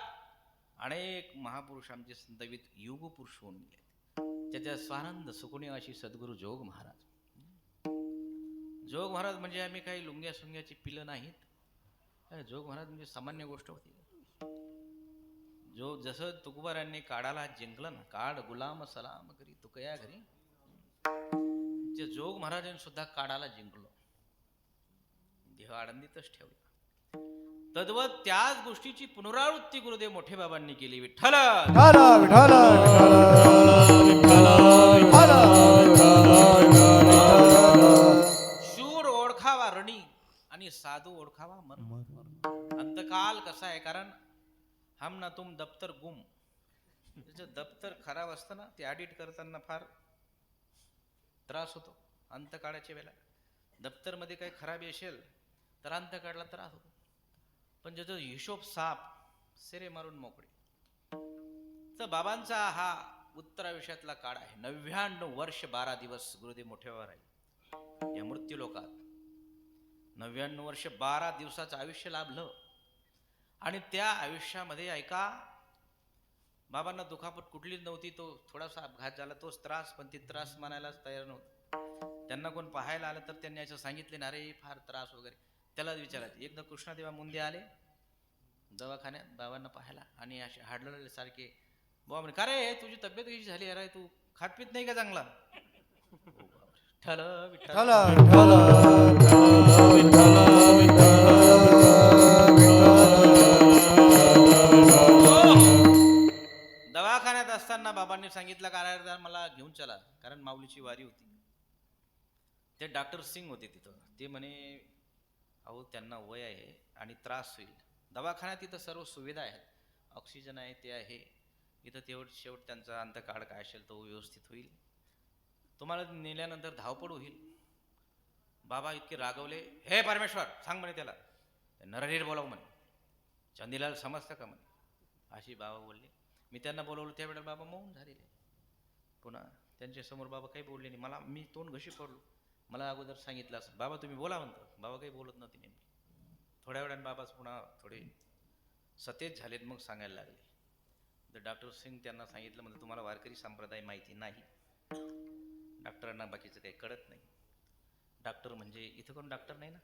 अनेक महापुरुष आमचे संतवित युग पुरुष होऊन गेले. त्याच्या स्वानंद सुकुणी अशी सद्गुरू जोग महाराज. जोग महाराज म्हणजे आम्ही काही लुंग्या सुंग्याची पिलं नाहीत. जोग महाराज म्हणजे सामान्य गोष्ट होती. जो जसं तुकोबारांनी काळाला जिंकलं ना, काळ गुलाम सलाम करी तुकया घरी, जे जोग महाराजांनी सुद्धा काळाला जिंकलो, देह आनंदितच ठेवला. तद्वत त्याच गोष्टीची पुनरावृत्ती गुरुदेव मोठे बाबांनी केली. विठ्ठल विठ्ठल विठ्ठल शूर ओळखावा रणी आणि साधू ओळखावा मन. अंतकाल कसा आहे, कारण हम ना तुम दप्तर गुम, त्याचं दप्तर खराब असतं ना, ते एडिट करताना फार त्रास होतो. अंतकाळाच्या वेळेला दप्तरमध्ये काही खराबी असेल तर अंतकाळाला त्रास होतो. पण ज्याचा हिशोब साफ, सेरे मारून मोकळे. तर बाबांचा हा उत्तरायुष्यातला काळ आहे. 99 वर्ष 12 दिवस गुरुदेव मोठेवर आहे या मृत्यू लोकात. 99 वर्ष 12 दिवसाचं आयुष्य लाभलं. आणि त्या आयुष्यामध्ये ऐका, बाबांना दुखापत कुठलीच नव्हती. तो थोडासा अपघात झाला, तोच त्रास, पण ती त्रास मानायलाच तयार नव्हतं. त्यांना कोण पाहायला आलं तर त्यांनी असं सांगितले ना, अरे फार त्रास वगैरे. त्यालाच विचारायचं. एकदा कृष्णादेवा मुंदे आले दवाखान्यात बाबांना पाहायला, आणि असे हाडलेले सारखे. बाबा म्हणे, का रे तुझी तब्येत कशी झाली, अरे तू खातपीत नाही का चांगला? विठ्ठल विठ्ठल दवाखान्यात असताना बाबांनी सांगितलं, का मला घेऊन चला, कारण माऊलीची वारी होती. ते डॉक्टर सिंग होते तिथं. ते म्हणे, अहो त्यांना वय आहे आणि त्रास होईल. दवाखान्यात तिथं सर्व सुविधा आहेत, ऑक्सिजन आहे, ते आहे. इथं शेवट त्यांचा अंतकाळ काय असेल तो व्यवस्थित होईल, तुम्हाला नेल्यानंतर धावपळ होईल. बाबा इतके रागवले, हे परमेश्वर सांग म्हणे त्याला, नरहरीर बोलाव म्हणे, चंदीलाल समजतं का म्हणे. अशी बाबा बोलले. मी त्यांना बोलवलं, त्यावेळेला बाबा मौन झालेले. पुन्हा त्यांच्यासमोर बाबा काही बोलले नाही. मी तोंड घशी पडलो. मला अगोदर सांगितलं असं, बाबा तुम्ही बोला म्हणतो. बाबा काही बोलत नव्हते नेमकी. थोड्या वेळाने बाबाच पुन्हा थोडे सतेज झालेत, मग सांगायला लागले. तर डॉक्टर सिंग त्यांना सांगितलं, म्हणजे तुम्हाला वारकरी संप्रदाय माहिती नाही, डॉक्टरांना बाकीचं काही कळत नाही. डॉक्टर म्हणजे इथं कोण डॉक्टर नाही ना.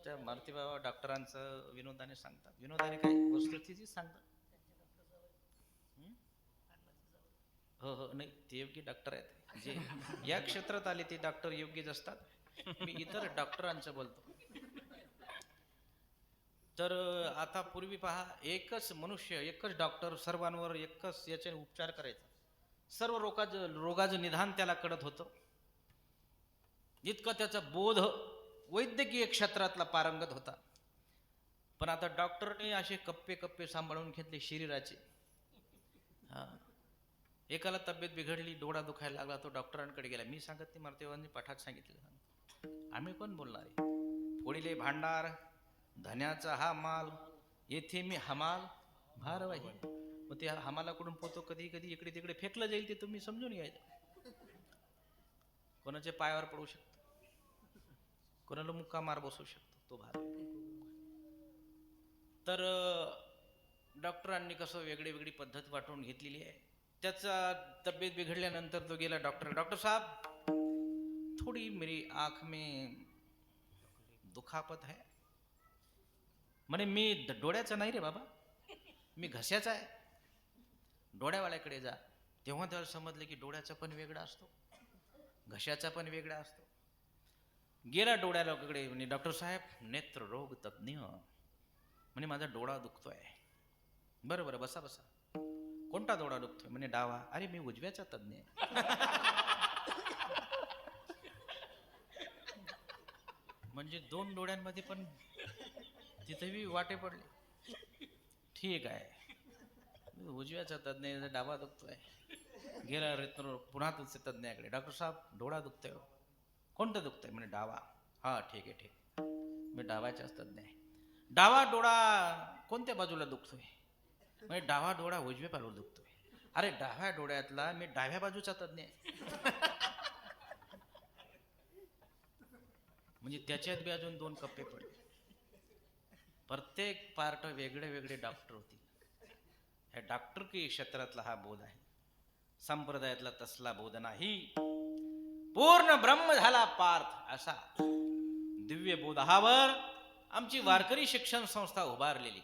त्या मारुती बाबा डॉक्टरांचं विनोदाने सांगतात. विनोदाने काय, वस्तुस्थितीच सांगतात. हो नाही, ते योग्य डॉक्टर आहेत. जे या क्षेत्रात आले ते डॉक्टर योग्यच असतात. मी इतर डॉक्टरांचं बोलतो. तर आता पूर्वी पहा, एकच मनुष्य, एकच डॉक्टर सर्वांवर एकच याच्याने उपचार करायचा. सर्व रोगाचं निदान त्याला कळत होतं. इतकं त्याचा बोध वैद्यकीय क्षेत्रातला पारंगत होता. पण आता डॉक्टरने असे कप्पे कप्पे सांभाळून घेतले शरीराचे. एकाला तब्येत बिघडली, डोळा दुखायला लागला, तो डॉक्टरांकडे गेला. मी सांगत नाही, मारुतीबाबांनी पाठात सांगितलं. आम्ही कोण बोलणार आहे. फोडिले भांडार धन्याचा हा माल, येथे मी हमाल भारवाही. मग ते हमालाकडून पोतो कधी कधी इकडे तिकडे फेकलं जाईल, ते तुम्ही समजून घ्यायचं. कोणाच्या पायावर पडू शकतो, कोणाला मुक्का मार बसू शकतो, तो भाग. तर डॉक्टरांनी कसं वेगळी वेगळी पद्धत वाटून घेतलेली आहे. त्याचा तब्येत बिघडल्यानंतर तो गेला डॉक्टर साहब थोड़ी मेरी आंख में दुखापत है. म्हणे मी डोळ्याचा नाही रे बाबा, मी घशाचा आहे, डोळ्यावाल्याकडे जा. तेव्हा त्याला समजलं की डोळ्याचा पण वेगळा असतो, घशाचा पण वेगळा असतो. गेला डोळ्याकडे, म्हणे डॉक्टर साहेब नेत्र रोग तज्ज्ञ, म्हणे माझा डोळा दुखतोय. बरं बरं बसा बसा. कोणता डोळा दुखतोय? म्हणे डावा. अरे मी उजव्याचा तज्ज्ञ आहे. म्हणजे दोन डोळ्यांमध्ये पण तिथेही वाटे पडले. ठीक आहे, मी उजव्याचा तज्ज्ञ आहे, डावा दुखतोय. गेला पुन्हा तुझे तज्ज्ञाकडे, डॉक्टर साहेब डोळा दुखतोय. कोणतं दुखतंय? म्हणे डावा. हा ठीक आहे, मी डावाच्याच तज्ज्ञ आहे. डावा डोळा कोणत्या बाजूला दुखतोय? म्हणजे डावा डोळा उजव्या बाजूला दुखतोय. अरे डाव्या डोळ्यातला मी डाव्या बाजूचा तज्ज्ञ आहे. म्हणजे त्याच्यात बी अजून दोन कप्पे पडले. प्रत्येक पार्ट वेगळे वेगळे डॉक्टर होते. ह्या डॉक्टर की क्षेत्रातला हा बोध आहे. संप्रदायातला तसला बोध नाही. पूर्ण ब्रह्म झाला पार्थ असा दिव्य बोधावर आमची वारकरी शिक्षण संस्था उभारलेली.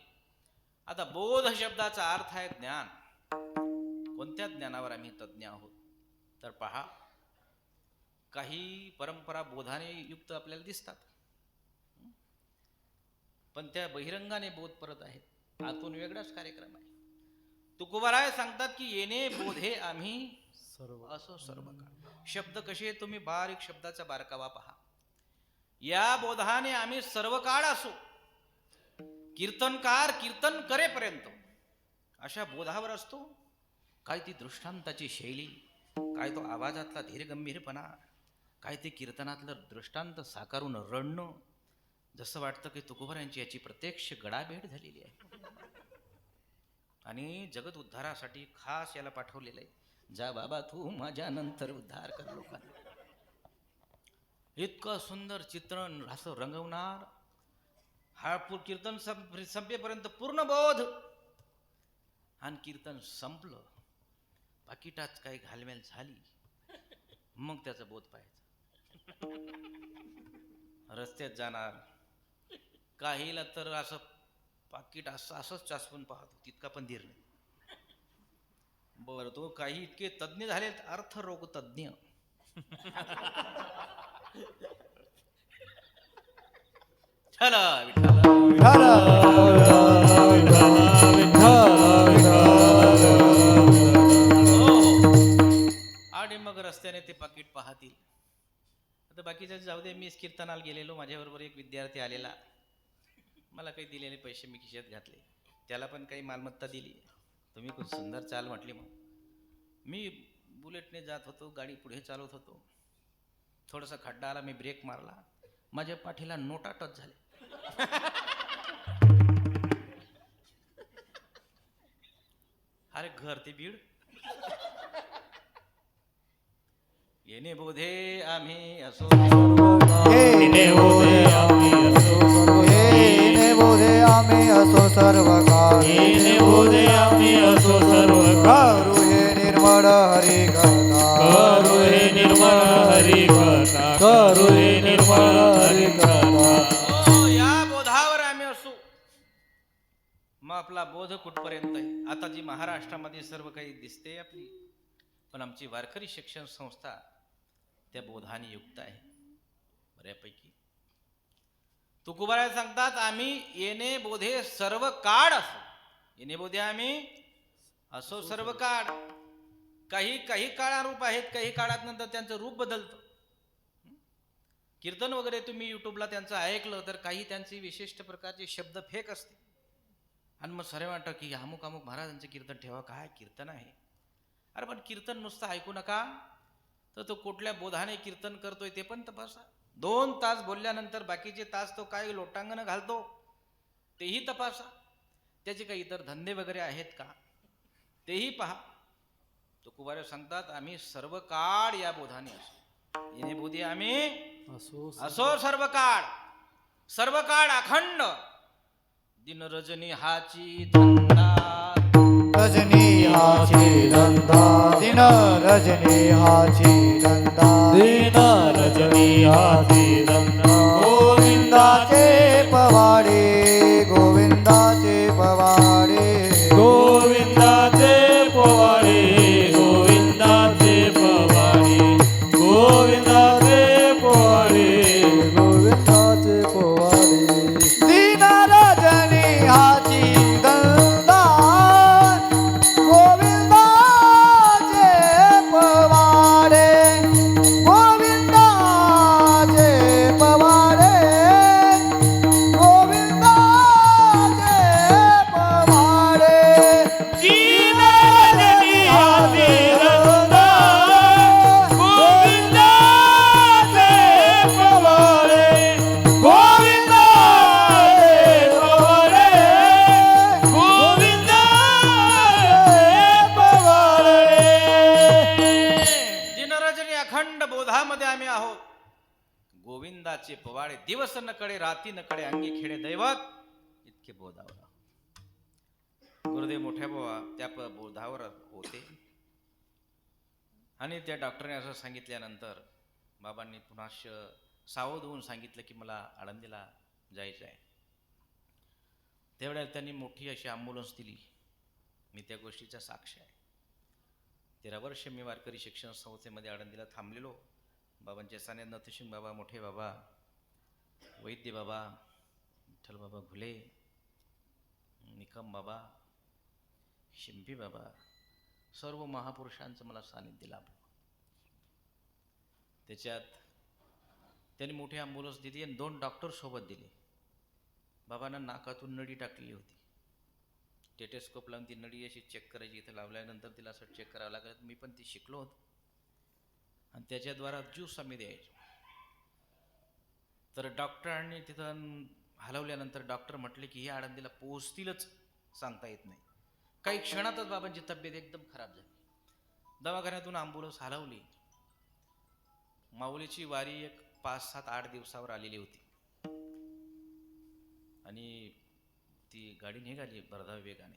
आता बोध शब्दाचा अर्थ आहे ज्ञान. कोणत्या ज्ञानावर आम्ही तज्ज्ञ आहोत? तर पहा, काही परंपरा बोधाने युक्त आपल्याला दिसतात, पण त्या बहिरंगाने बोध परत आहेत. आतून वेगळाच कार्यक्रम आहे. तुकोबाराय सांगतात की येणे बोधे आम्ही असो सर्व काळ. शब्द कसे तुम्ही बारीक शब्दाचा बारकावा पहा. या बोधाने आम्ही सर्व काळ असो. कीर्तनकार कीर्तन करेपर्यंत अशा बोधावर असतो. काय ती दृष्टांताची शैली, काय तो आवाजातला धीरगंभीरपणा, काय ते कीर्तनातलं दृष्टांत साकारून रडणं. जसं वाटतं की तुकोबारायांची याची प्रत्यक्ष गडाभेट झालेली आहे आणि जगत उद्धारासाठी खास याला पाठवलेलं आहे. जा बाबा तू माझ्या नंतर उद्धार कर लोकांना. इतकं सुंदर चित्रण असं रंगवणार. हा कीर्तन संपेपर्यंत पूर्ण बोध, आणि कीर्तन संपलं, पाकिटात काही घालमेल झाली, मग त्याचा बोध पाहायचा. रस्त्यात जाणार काहीला तर असं पाकिट असंच चासवून पाहतो, तितका पण धीर नाही. बरं, तो काही इतके तज्ज्ञ झालेत, अर्थरोग तज्ज्ञ. चला विठ्ठल आणि मग रस्त्याने ते पाकिट पाहतील. आता बाकीच्या जाऊ दे. मीच कीर्तनाला गेलेलो, माझ्याबरोबर एक विद्यार्थी आलेला. मला काही दिलेले पैसे मी खिशात घातले, त्याला पण काही मालमत्ता दिली. तुम्ही खूप सुंदर चाल म्हटली. मग मी बुलेटने जात होतो, गाडी पुढे चालवत होतो. थोडासा खड्डा आला, मी ब्रेक मारला, माझ्या पाठीला नोटा टच झाले. अरे घर ते बीड. येणे बोधे आम्ही असो, येणे बोधे आम्ही असो, येणे बोधे आम्ही असो सर्व काळ, येणे बोधे आम्ही असो सर्व काळ. करू हे निर्मळ हरी कथा, करू हे निर्मळ हरी कथा, करू हे निर्मळ हरी कथा. या बोधावर आम्ही असू. मग आपला बोध कुठपर्यंत आहे? आता जी महाराष्ट्रामध्ये सर्व काही दिसते आपली, पण आमची वारकरी शिक्षण संस्था त्या बोधाने युक्त आहे बऱ्यापैकी. तुकोबाराय सांगतात आम्ही येणे बोधे सर्व काळ असो. येणे बोधे आम्ही असो सर्व काळ. काही काही काळारूप आहेत, काही काळात नंतर त्यांचं रूप बदलतं. कीर्तन वगैरे तुम्ही युट्यूबला त्यांचं ऐकलं तर काही त्यांचे विशिष्ट प्रकारचे शब्द फेक असते, आणि मग सरे वाटतं की अमुक अमुक महाराजांचं कीर्तन ठेवा, काय कीर्तन आहे. अरे पण कीर्तन नुसतं ऐकू नका, तर तो कुठल्या बोधाने कीर्तन करतोय ते पण तपासा. 2 तास बोलल्यानंतर बाकीचे तास तो काय लोटांगण घालतो तेही तपासा. त्याचे काही इतर धंदे वगैरे आहेत का तेही पहा. तुकोबाराय सांगतात आम्ही सर्व काळ या बोधाने असू. येणे बुधी आम्ही असो सर्व काळ अखंड दिन रजनी हाची धंदा रजनी हाची धंदा दिन रजनी हाची धंदा दीन रजनी हाती दंडा गोविंदाचे पवाडे गोविंदाचे पवाडे गोविंदाचे पोवाडे गोविंदाचे पवाडे गोविंदाचे पोवाडे गोविंदाचे पोवाडे दीन रजनी हाची धंदा गोविंदाचे पवाडे गोविंदाचे पवाडे गोविंदाचे पवाडे दीन रजनी हाती दंडा गोविंदाचे पोवाडे गोविंदाचे पोवाडे गोविंदाचे पोवाडे दिन रजनी अखंड बोधामध्ये आम्ही आहोत गोविंदाचे पवाडे दिवस नकडे राती नकडे अंगी खेळे दैवत इतके बोधावर आहोत. गुरुदेव मोठ्या बाबा त्या बोधावर होते आणि त्या डॉक्टरने असं सांगितल्यानंतर बाबांनी पुन्हा सावध होऊन सांगितलं की मला आळंदीला जायचं आहे. त्यावेळेला त्यांनी मोठी अशी ॲम्ब्युलन्स दिली. मी त्या गोष्टीचा साक्ष आहे. 13 वर्ष मी वारकरी शिक्षण संस्थेमध्ये आळंदीला थांबलेलो. बाबांचे साने नथसिंग बाबा, मोठे बाबा, वैद्य बाबा, विठ्ठल बाबा घुले, निकम बाबा, शिंपी बाबा, सर्व महापुरुषांचं मला सानिध्य लाभलं. त्याच्यात त्यांनी मोठी ॲम्ब्युलन्स दिली आणि 2 डॉक्टर सोबत दिले. बाबांना नाकातून नळी टाकलेली होती. टेटेस्कोप लावून ती नळी अशी चेक करायची. इथं लावल्यानंतर तिला असं चेक करावं लागलं. मी पण ती शिकलो होतो आणि त्याच्याद्वारा ज्यूस आम्ही द्यायचो. तर डॉक्टरांनी तिथं हलवल्यानंतर डॉक्टर म्हटले की हे आळंदीला पोहोचतीलच सांगता येत नाही. काही क्षणातच बाबांची तब्येत एकदम खराब झाली. दवाखान्यातून ॲम्ब्युलन्स हलवली. माऊलीची वारी एक 5-7-8 दिवसावर आलेली होती आणि ती गाडी निघाली भरधाव वेगाने.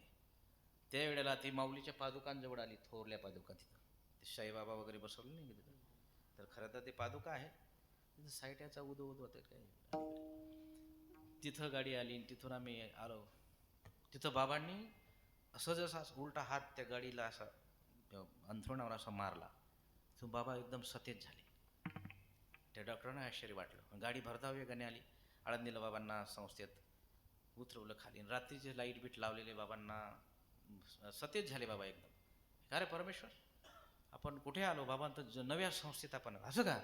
त्यावेळेला ती माऊलीच्या पादुकांजवळ आली. थोरल्या पादुका तिथं ते साईबाबा वगैरे बसवले नाही तिथं. तर खरं तर ते पादुका आहे तिथं साईट्याचा उदो होतं काय. तिथं गाडी आली आणि तिथून आम्ही आलो. तिथं बाबांनी असं जसा उलटा हात त्या गाडीला असा अंथरुणावर असा मारला. तो बाबा एकदम सतेज झाले. त्या डॉक्टरांना आश्चर्य वाटलं. गाडी भरधाव वेगाने आली. आळंदीला बाबांना संस्थेत उतरवलं खाली. रात्रीचे लाईट बीट लावलेले बाबांना सतेज झाले बाबा एकदम. अरे परमेश्वर आपण कुठे आलो बाबा. तर नव्या संस्थेत आपण. असं का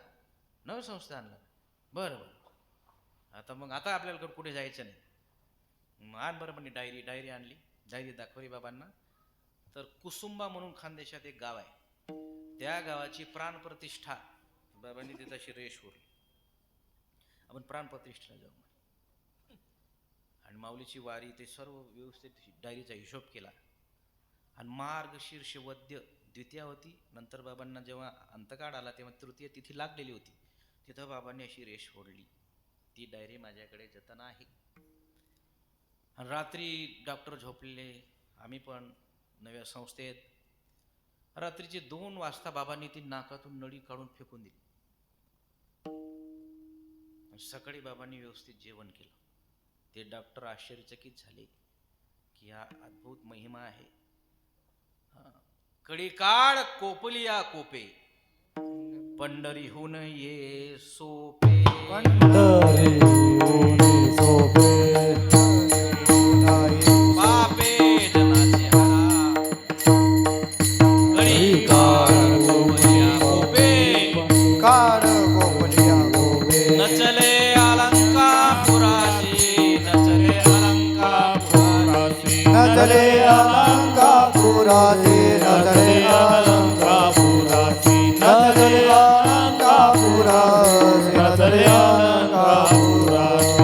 नव्या संस्था आणलं. बरं आता मग आता आपल्याला कुठे जायचं नाही. आण बरं म्हणजे डायरी आणली. डायरी दाखवली बाबांना. तर कुसुंबा म्हणून खानदेशात एक गाव आहे. त्या गावाची प्राणप्रतिष्ठा बाबांनी तिथं अशी रेष उरली. आपण प्राणप्रतिष्ठेला जाऊ आणि माऊलीची वारी ते सर्व व्यवस्थित डायरीचा हिशोब केला आणि मार्गशीर्ष वद्य द्वितीया होती. नंतर बाबांना जेव्हा अंतकाळ आला तेव्हा तृतीय तिथी लागलेली होती. तिथं बाबांनी अशी रेष ओढली. ती डायरी माझ्याकडे जतन आहे. आणि रात्री डॉक्टर झोपलेले. आम्ही पण नव्या संस्थेत. रात्रीचे 2 वाजता बाबांनी ती नाकातून नळी काढून फेकून दिली. सकाळी बाबांनी व्यवस्थित जेवण केलं. ते डॉक्टर आश्चर्यचकित झाले की हा अद्भुत महिमा आहे. कळीकाळ कोपलिया कोपे पंढरीहून ये सोपे पंढरीहून सोपे पापे जनाचे हरा कळीकाळ कोपलिया कोपे काळ गोपलिया गोपे न चले अलंकापुरासी न चले अलंकापुरासी न चले अलंकापुरासी न चले अलंकापुरासी न चले अलंकापुरासी न चले अलंकापुरासी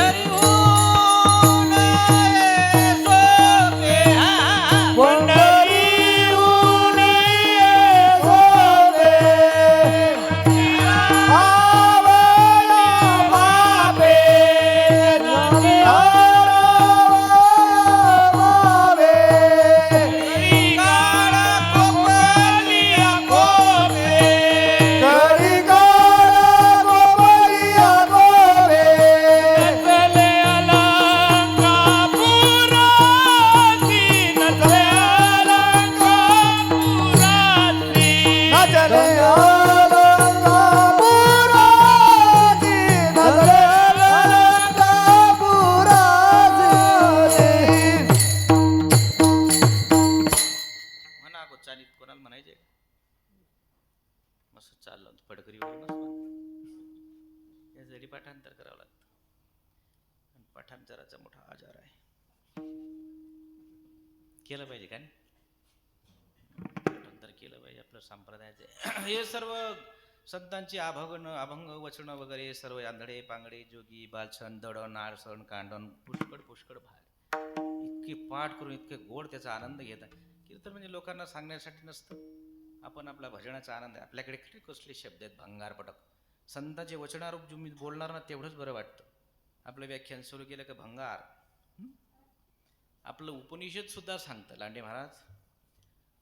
पंढरीहून ये सोपे पंढरीहून ये सोपे भ्रष्टाचाराचा मोठा आजार आहे. केलं पाहिजे का नाही? तर केलं पाहिजे आपलं संप्रदायाचे हे सर्व संतांची अभंग वचन वगैरे सर्व आंधळे पांगडे जोगी बालसण दडण नाळसण कांडण पुष्कळ भाग इतके पाठ करून इतके गोड त्याचा आनंद घेत आहे. कीर्तन म्हणजे लोकांना सांगण्यासाठी नसतं. आपण आपला भजनाचा आनंद आहे. आपल्याकडे किती कसले शब्द आहेत भंगारपटक. संतांचे वचनारूप जो मी बोलणार ना तेवढंच बरं वाटतं. आपलं व्याख्यान सुरू केलं का भंगार. आपलं उपनिषद सुद्धा सांगतं लांडे महाराज.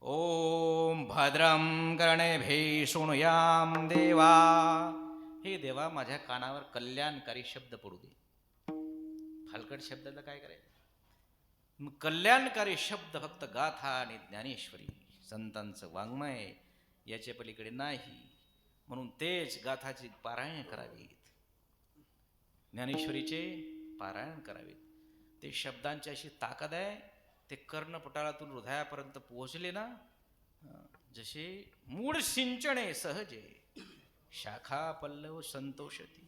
ओम भद्रं कर्णेभिः शृणुयाम देवा. हे देवा माझ्या कानावर कल्याणकारी शब्द पडू दे. फालकट शब्दाला काय करायचं. मग कल्याणकारी शब्द फक्त गाथा आणि ज्ञानेश्वरी संतांचं वाङ्मय याच्या पलीकडे नाही. म्हणून तेच गाथाची पारायण करावीत, ज्ञानेश्वरीचे पारायण करावेत. ते शब्दांची अशी ताकद आहे. ते कर्णपटालातून हृदयापर्यंत पोहोचले ना जसे मूळ सिंचने सहजे शाखा पल्लव संतोषती.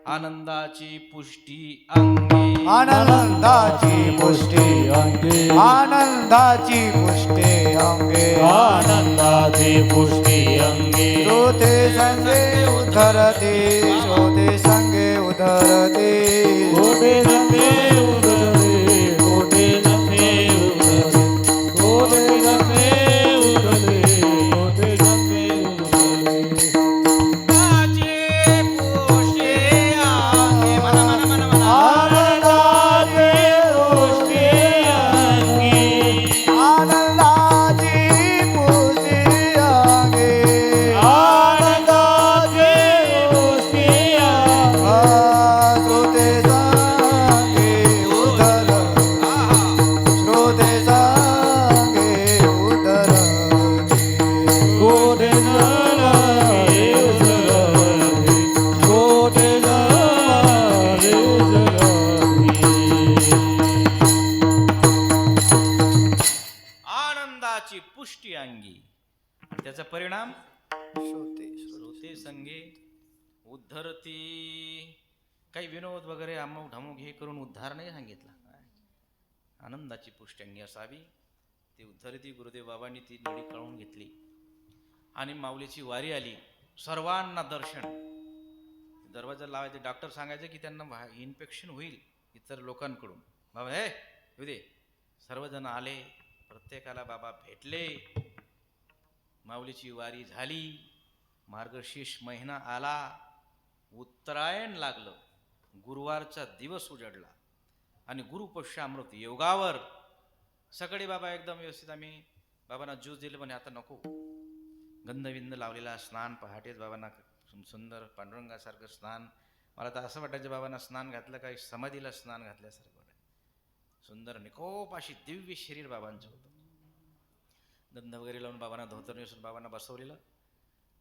आनंदाची पुष्टी अंगे आनंदाची पुष्टी अंगे आनंदाची पुष्टी अंगे आनंदाची पुष्टी अंगे श्रोते संगे उद्धरते श्रोते संगे उद्धरते कोटे नफे उदरे कोटे नफे उदरे कोटे नफे उदरे कोटे नफे उदरे. आनंदाची पुष्टी अंगे म्हणा म्हणा म्हणा म्हणा. आनंदाची पुष्टी अंगी आनंदाची पुष्टी अंगे आनंदाची पुष्टी अंगी श्रोते संगे उद्धर श्रोते संगे उद्धरते कोटे नफे उदरे कोटे नफे उदरे. आनंदाची पुष्टी अंगी. आणि त्याचा परिणाम श्रोते श्रोते संगे उद्धरती. काही विनोद वगैरे अमुक ढमुक हे करून उद्धार नाही सांगितला. आनंदाची पुष्टी अंगी असावी. ती उद्धरती. गुरुदेव बाबांनी ती नडी कळवून घेतली आणि माऊलीची वारी आली. सर्वांना दर्शन. दरवाजा लावायचे. डॉक्टर सांगायचे की त्यांना इन्फेक्शन होईल इतर लोकांकडून. बाबा हे येऊ दे. सर्वजण आले. प्रत्येकाला बाबा भेटले. माऊलीची वारी झाली. मार्गशीर्ष महिना आला. उत्तरायण लागलं. गुरुवारचा दिवस उजडला आणि गुरुपुष्यामृत योगावर सकाळी बाबा एकदम व्यवस्थित आम्ही बाबांना ज्यूस दिलं. म्हणे आता नको. गंधविंद लावलेला स्नान पहाटेच बाबांना सुंदर पांडुरंगासारखं स्नान. मला तर असं वाटायचं बाबांना स्नान घातलं काही समाधीला स्नान घातल्यासारखं वाटायचं. सुंदर निकोप अशी दिव्य शरीर बाबांचं होतं. गंध वगैरे लावून बाबांना धोतर नेसून बाबांना बसवलेलं.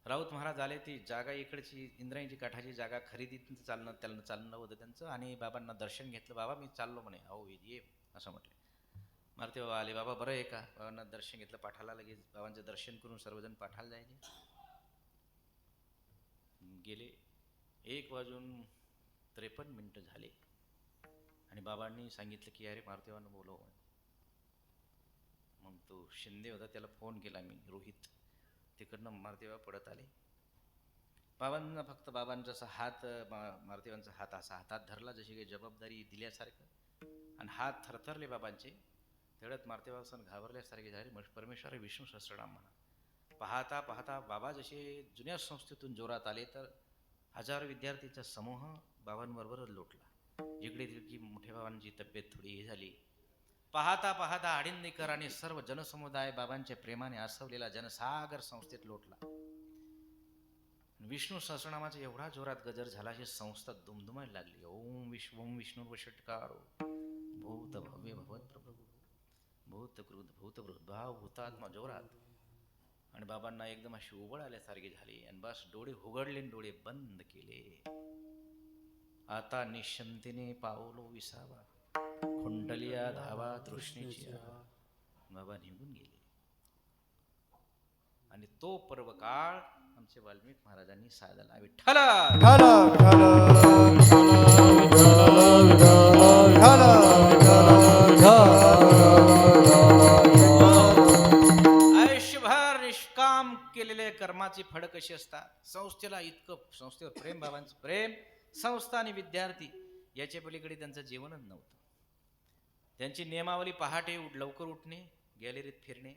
राऊत महाराज आले. ती जागा इकडची इंद्रायणी काठाची जागा खरेदीत चालणं त्यांना चालणं होतं त्यांचं. आणि बाबांना दर्शन घेतलं. बाबा मी चाललो म्हणे. अहो ये असं म्हटलं. मारुती बाबा आले. बाबा बरं आहे का. बाबांना दर्शन घेतलं. पाठाला लगेच बाबांचं दर्शन करून सर्वजण पाठाला जायचे. गेले. 1:53 झाले आणि बाबांनी सांगितलं की अरे मारुतीबाबांना बोलव. मग तो शिंदे होता त्याला फोन केला मी. रोहित. तिकडनं मारुतीबाबा पडत आले. बाबांना फक्त बाबांचा असा हात मारुतीबाबांचा हात असा हातात धरला जशी काही जबाबदारी दिल्यासारखं. आणि हात थरथरले बाबांचे. तेवढ्यात मारुतीबाबा सण घाबरल्यासारखे झाले. परमेश्वर विष्णू सहस्त्रनाम म्हणा. पाहता पाहता बाबा जसे जुन्या संस्थेतून जोरात आले तर हजारो विद्यार्थीचा समूह बाबांबरोबरच लोटला. जिकडे तिकडे मोठ्या बाबांची तब्येत थोडी हे झाली. पाहता पाहता आडिंदीकर आणि सर्व जनसमुदाय बाबांच्या प्रेमाने आसवलेला जनसागर संस्थेत लोटला. विष्णू सहस्रनामाचा एवढा जोरात गजर झाला की संस्था दुमदुमायला लागली. ओम विष्णू वषटकारो भूत भव्य भगवत प्रभू भूत क्रोध भूत भाव भूतात्मा जोरात. आणि बाबांना एकदम अशी उबळ आल्यासारखे झाले. आणि बस डोळे उघडले डोळे बंद केले. आता निश्चिंतेने पावलो विसावा खुंटलिया धावा तृष्णेची. बाबा निघून गेले. आणि तो पर्व काळ आमचे वाल्मिक महाराजांनी साधायला. विठ्ठल विठ्ठल विठ्ठल विठ्ठल विठ्ठल प्रेमाची फळं कशी असतात. संस्थेला इतकं, संस्थेवर प्रेम, बाबांचं प्रेम, संस्था आणि विद्यार्थी याच्या पलीकडे त्यांचं जीवनच नव्हतं. त्यांची नियमावली पहाटे लवकर उठणे, गॅलरीत फिरणे,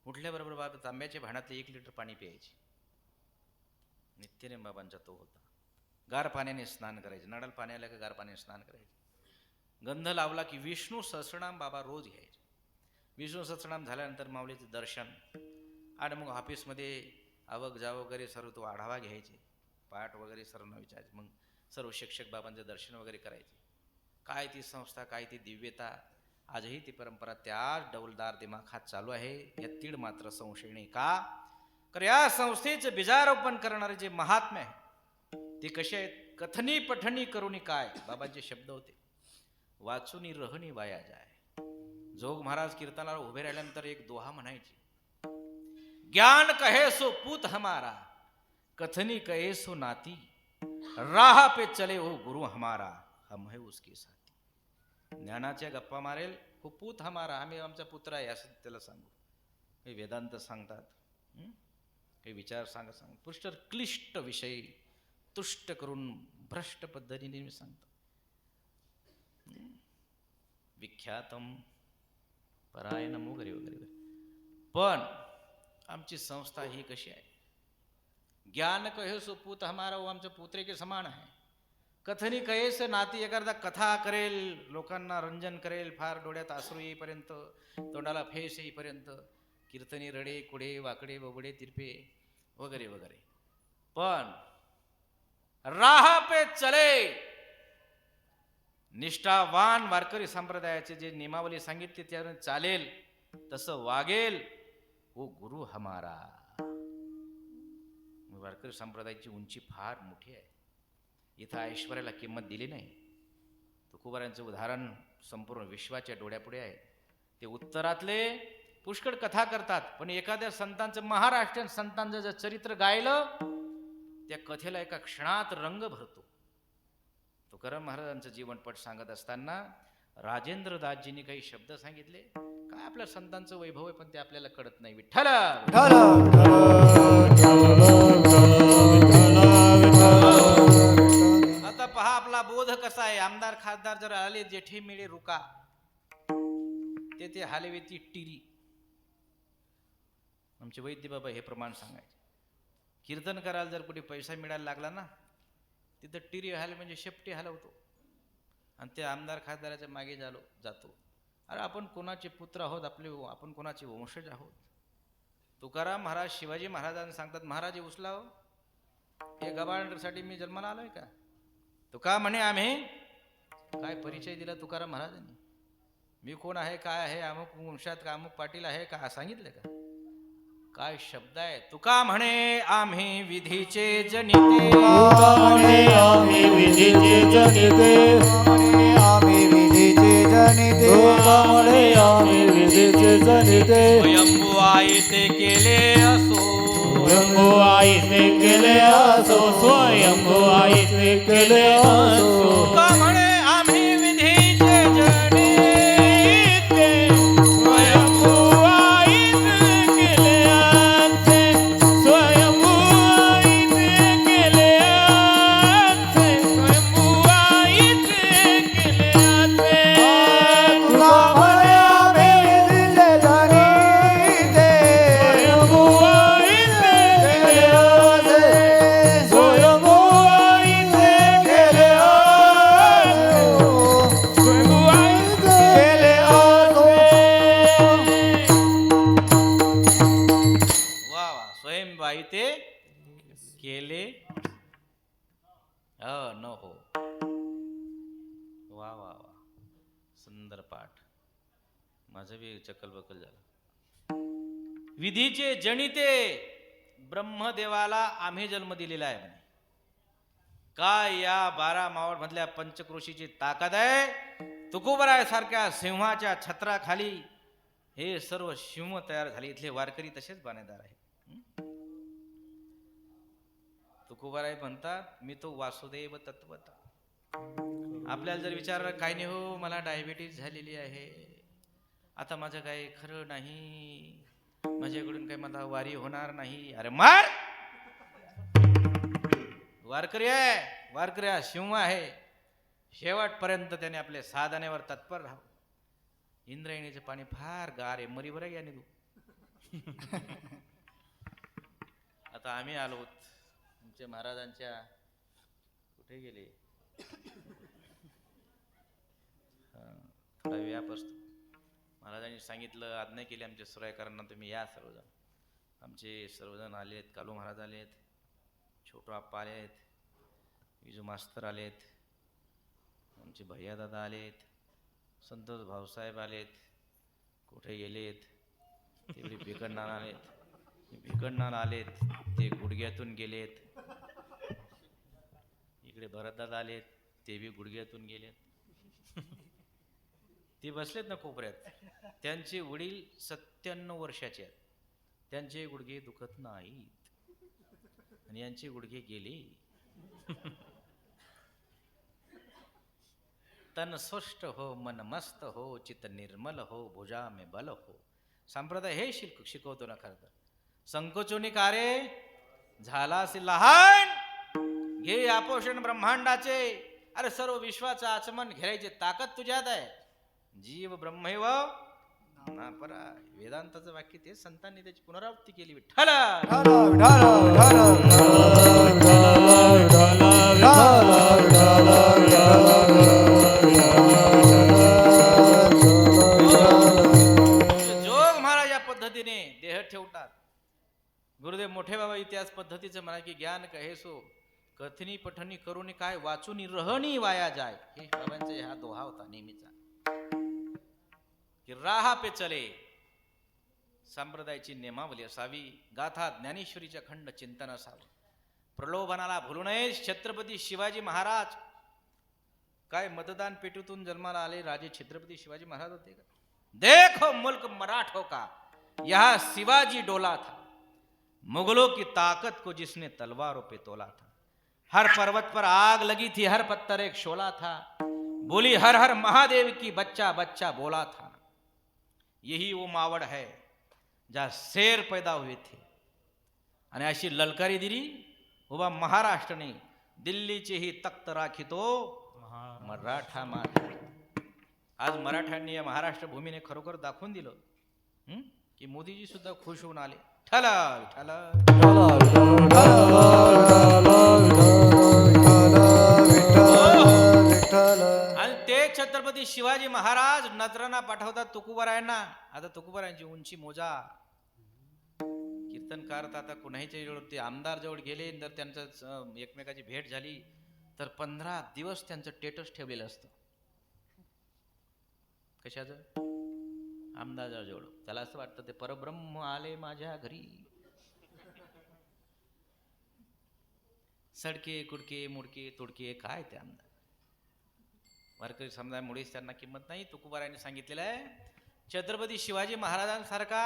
उठल्याबरोबर बाबा तांब्याच्या भांड्यातले 1 लिटर पाणी प्यायचे. नित्यनेम बाबांचा तो होता. गार पाण्याने स्नान करायचे, नळाला पाणी आलं का गार पाण्याने स्नान करायचे. गंध लावला की विष्णू सहस्रनाम बाबा रोज घ्यायचे. विष्णू सहस्रनाम झाल्यानंतर माऊलीचं दर्शन आणि मग ऑफिसमध्ये आवक जावक वगैरे सर्व तो आढावा घ्यायचे, पाठ वगैरे सर्वांना विचारायचे. मग सर्व शिक्षक बाबांचं दर्शन वगैरे करायचे. काय ती संस्था, काय ती दिव्यता, आजही ती परंपरा त्याच डौलदार दिमाखात चालू आहे. या तीड मात्र संशय नाही. का तर या संस्थेचं बीजारोपण करणारे जे महात्मे आहे ते कसे आहेत. कथनी पठणी करुणी काय, बाबांचे शब्द होते. वाचुनी रहनी वाया जाय. जोग महाराज कीर्तनाला उभे राहिल्यानंतर एक दोहा म्हणायची. ज्ञान कहे सो पूत हमारा, कथनी कहे सो नाती, राह पे चले हो गुरु हमारा, हम है उसके साथी. ज्ञानाच्या गप्पा मारेल हो पूत हमारा, आम्ही आमचा पुत्र आहे असं त्याला सांगू. हे वेदांत सांगतात, काही विचार सांगत पुष्ट क्लिष्ट विषय तुष्ट करून भ्रष्ट पद्धतीने मी सांगतो. विख्यातम परायणम वगैरे वगैरे. पण आमची संस्था ही कशी आहे. ज्ञान कहे सो पूत हमारा, वो आमच्या पुत्रे के समान आहे. कथनी कहे से नाती, एखादा कथा करेल, लोकांना रंजन करेल, फार डोळ्यात आसरू येईपर्यंत, तोंडाला फेस येईपर्यंत, कीर्तनी रडे कुडे वाकडे बबडे तिरपे वगैरे वगैरे. पण राह पे चले, निष्ठावान वारकरी संप्रदायाचे जे नियमावली सांगितली त्याने चालेल, तसं वागेल, वो गुरु हमारा. वारकरी संप्रदायाची उंची फार मोठी आहे. इथं ऐश्वर्याला किंमत दिली नाही. तुकोबारांचं उदाहरण संपूर्ण विश्वाच्या डोळ्यापुढे आहे. ते उत्तरातले पुष्कळ कथा करतात, पण एखाद्या संतांचं, महाराष्ट्रीयन संतांचं जर चरित्र गायलं, त्या कथेला एका क्षणात रंग भरतो. तुकाराम महाराजांचं जीवनपट सांगत असताना राजेंद्र दासजींनी काही शब्द सांगितले. काय आपल्या संतांचं वैभव आहे, पण ते आपल्याला कळत नाही. विठ्ठल आता पहा आपला बोध कसा आहे. आमदार खासदार जर आले, जेठे मिळे रुका, ते हालेवे ती टिरी. आमचे वैद्य बाबा हे प्रमाण सांगायचे. कीर्तन करायला जर कुठे पैसा मिळायला लागला ना, तिथं टिरी हाल म्हणजे शेपटी हलवतो आणि ते आमदार खासदाराच्या मागे जातो. अरे आपण कोणाचे पुत्र आहोत, आपण कोणाचे वंशज आहोत. तुकाराम महाराज शिवाजी महाराजांना सांगतात, महाराज उचलाव, हे गबाळसाठी मी जन्माला आलोय का. तुका म्हणे आम्ही, काय परिचय दिला तुकाराम महाराजांनी. मी कोण आहे, काय आहे, अमुक वंशात का, अमुक पाटील आहे का, सांगितलं का. काय शब्द आहे. तुका म्हणे आम्ही विधीचे जनिते, आम्ही विधीचे जनिते, आम्ही विधीचे जनिते, आम्ही विधीचे जनिते. स्वयंभू आई ते केले असो, स्वयंभू आईने केले असो, स्वयंभू आईने केले असो. तुका म्हणे आम्ही विधीचे जनिते, स्वयंभू आईने केले असे, स्वयंभू आईने केले असे, स्वयंभू आईने केले असे. तुका म्हणे आम्ही विधीचे जनिते, स्वयंभू आईने केले असे, स्वयंभू आईने केले असे, स्वयंभू आईने केले वा वा, स्वयंबाई ते केले न हो. वा वा वा, सुंदर पाठ. माझं बी चक्कल बकल झालं. विधीचे जनिते, ब्रह्मदेवाला आम्ही जन्म दिलेला आहे म्हणे. काय या 12 मावळ मधल्या पंचक्रोशीची ताकद आहे. तुकोबराय सारख्या सिंहाच्या छत्राखाली हे सर्व सिंह तयार झाले. इथले वारकरी तसेच बाणेदार आहेत. तुकोबाराय म्हणतात, मी तो वासुदेव तत्वता. आपल्याला जर विचारलं, काय नाही हो, मला डायबिटीज झालेली आहे, आता माझं काय खरं नाही, माझ्याकडून काही मला वारी होणार नाही. अरे मार, वारकरी आहे, वारकरी हा सिंह आहे. शेवटपर्यंत त्याने आपल्या साधनेवर तत्पर राहावं. इंद्रायणीचं पाणी फार गार आहे, मरी बरं याने तू. आता आम्ही आलो तुमच्या महाराजांच्या, कुठे गेले, थोडा व्याप असतो. महाराजांनी सांगितलं, आज्ञा केली आमच्या सुरायकरांना, तुम्ही या सर्वजण. आमचे सर्वजण आलेत. कालू महाराज आलेत, छोटू आप्पा आलेत, विजू मास्तर आलेत, आमचे भैयादादा आलेत, संतोष भाऊसाहेब आलेत. कुठे गेलेत ते भिकडनाला आलेत, भिकडनाला आलेत, ते गुडघ्यातून गेलेत. इकडे भरतदादा आलेत, ते बी गुडघ्यातून गेलेत. ते बसलेत ना कोपऱ्यात, त्यांचे वडील 97 वर्षाचे आहेत, त्यांचे गुडघे दुखत नाहीत आणि यांचे गुडघे गेले. तन स्वस्थ हो, मन मस्त हो, चित्त निर्मल हो, भुजा में बल हो. संप्रदाय हे शिकवतो ना. खरं तर संकोचोनी कारे झाला असे लहान, घे आपोषण ब्रह्मांडाचे. अरे सर्व विश्वाचं आचमन घेरायची ताकद तुझ्यात आहे. जीव ब्रह्मैव नापरा. वेदांताचं वाक्य ते संतांनी त्याची पुनरावृत्ती केली. विठ्ठल जोग महाराज या पद्धतीने देह ठेवतात. गुरुदेव मोठे बाबा इतिहास पद्धतीचं म्हणा की ज्ञान कहेसो कथनी पठनी करून काय वाचून रहणी वाया जाय. हे बाबांचा हा दोहा होता नेहमीचा की राहा पे चले. संप्रदायाची नियमावली असावी. गाथा ज्ञानेश्वरीच्या खंड चिंतन असावं. प्रलोभनाला भुलू नये. छत्रपती शिवाजी महाराज काय मतदान पेटीतून जन्माला आले राजे छत्रपती शिवाजी महाराज होते का? देखो मुल्क मराठों का यह शिवाजी डोला था. मुगलों की ताकत को जिसने तलवारों पे तोला था. हर पर्वत पर आग लगी थी, हर पत्थर एक शोला था. बोली हर हर महादेव की, बच्चा बच्चा बोला था. यही वो मावड़ है जहाँ शेर पैदा हुए थे. आणि अशी ललकारी दिली उभा महाराष्ट्राने. दिल्लीचे ही तख्त राखितो मराठा माता. आज मराठ्यांनी या महाराष्ट्र भूमीने खरोखर दाखवून दिलं की मोदीजी सुद्धा खुश होऊन आले. ठला ठला आणि ते छत्रपती शिवाजी महाराज नजरांना पाठवतात तुकोबारायांना. आता तुकोबारायांची उंची मोजा. कीर्तनकार आता कुणाच्या जवळ ते आमदार जवळ गेले तर त्यांचं एकमेकाची भेट झाली तर 15 दिवस त्यांचं स्टेटस ठेवलेलं असतं. कशाचं? आमदार जवळ. त्याला असं वाटतं ते परब्रह्म आले माझ्या घरी. सडके कुडके मुडके तुडके काय ते आमदार. वारकरी समुदायामुळेच त्यांना किंमत नाही. तुकोबारायांनी सांगितलेलं आहे छत्रपती शिवाजी महाराजांसारखा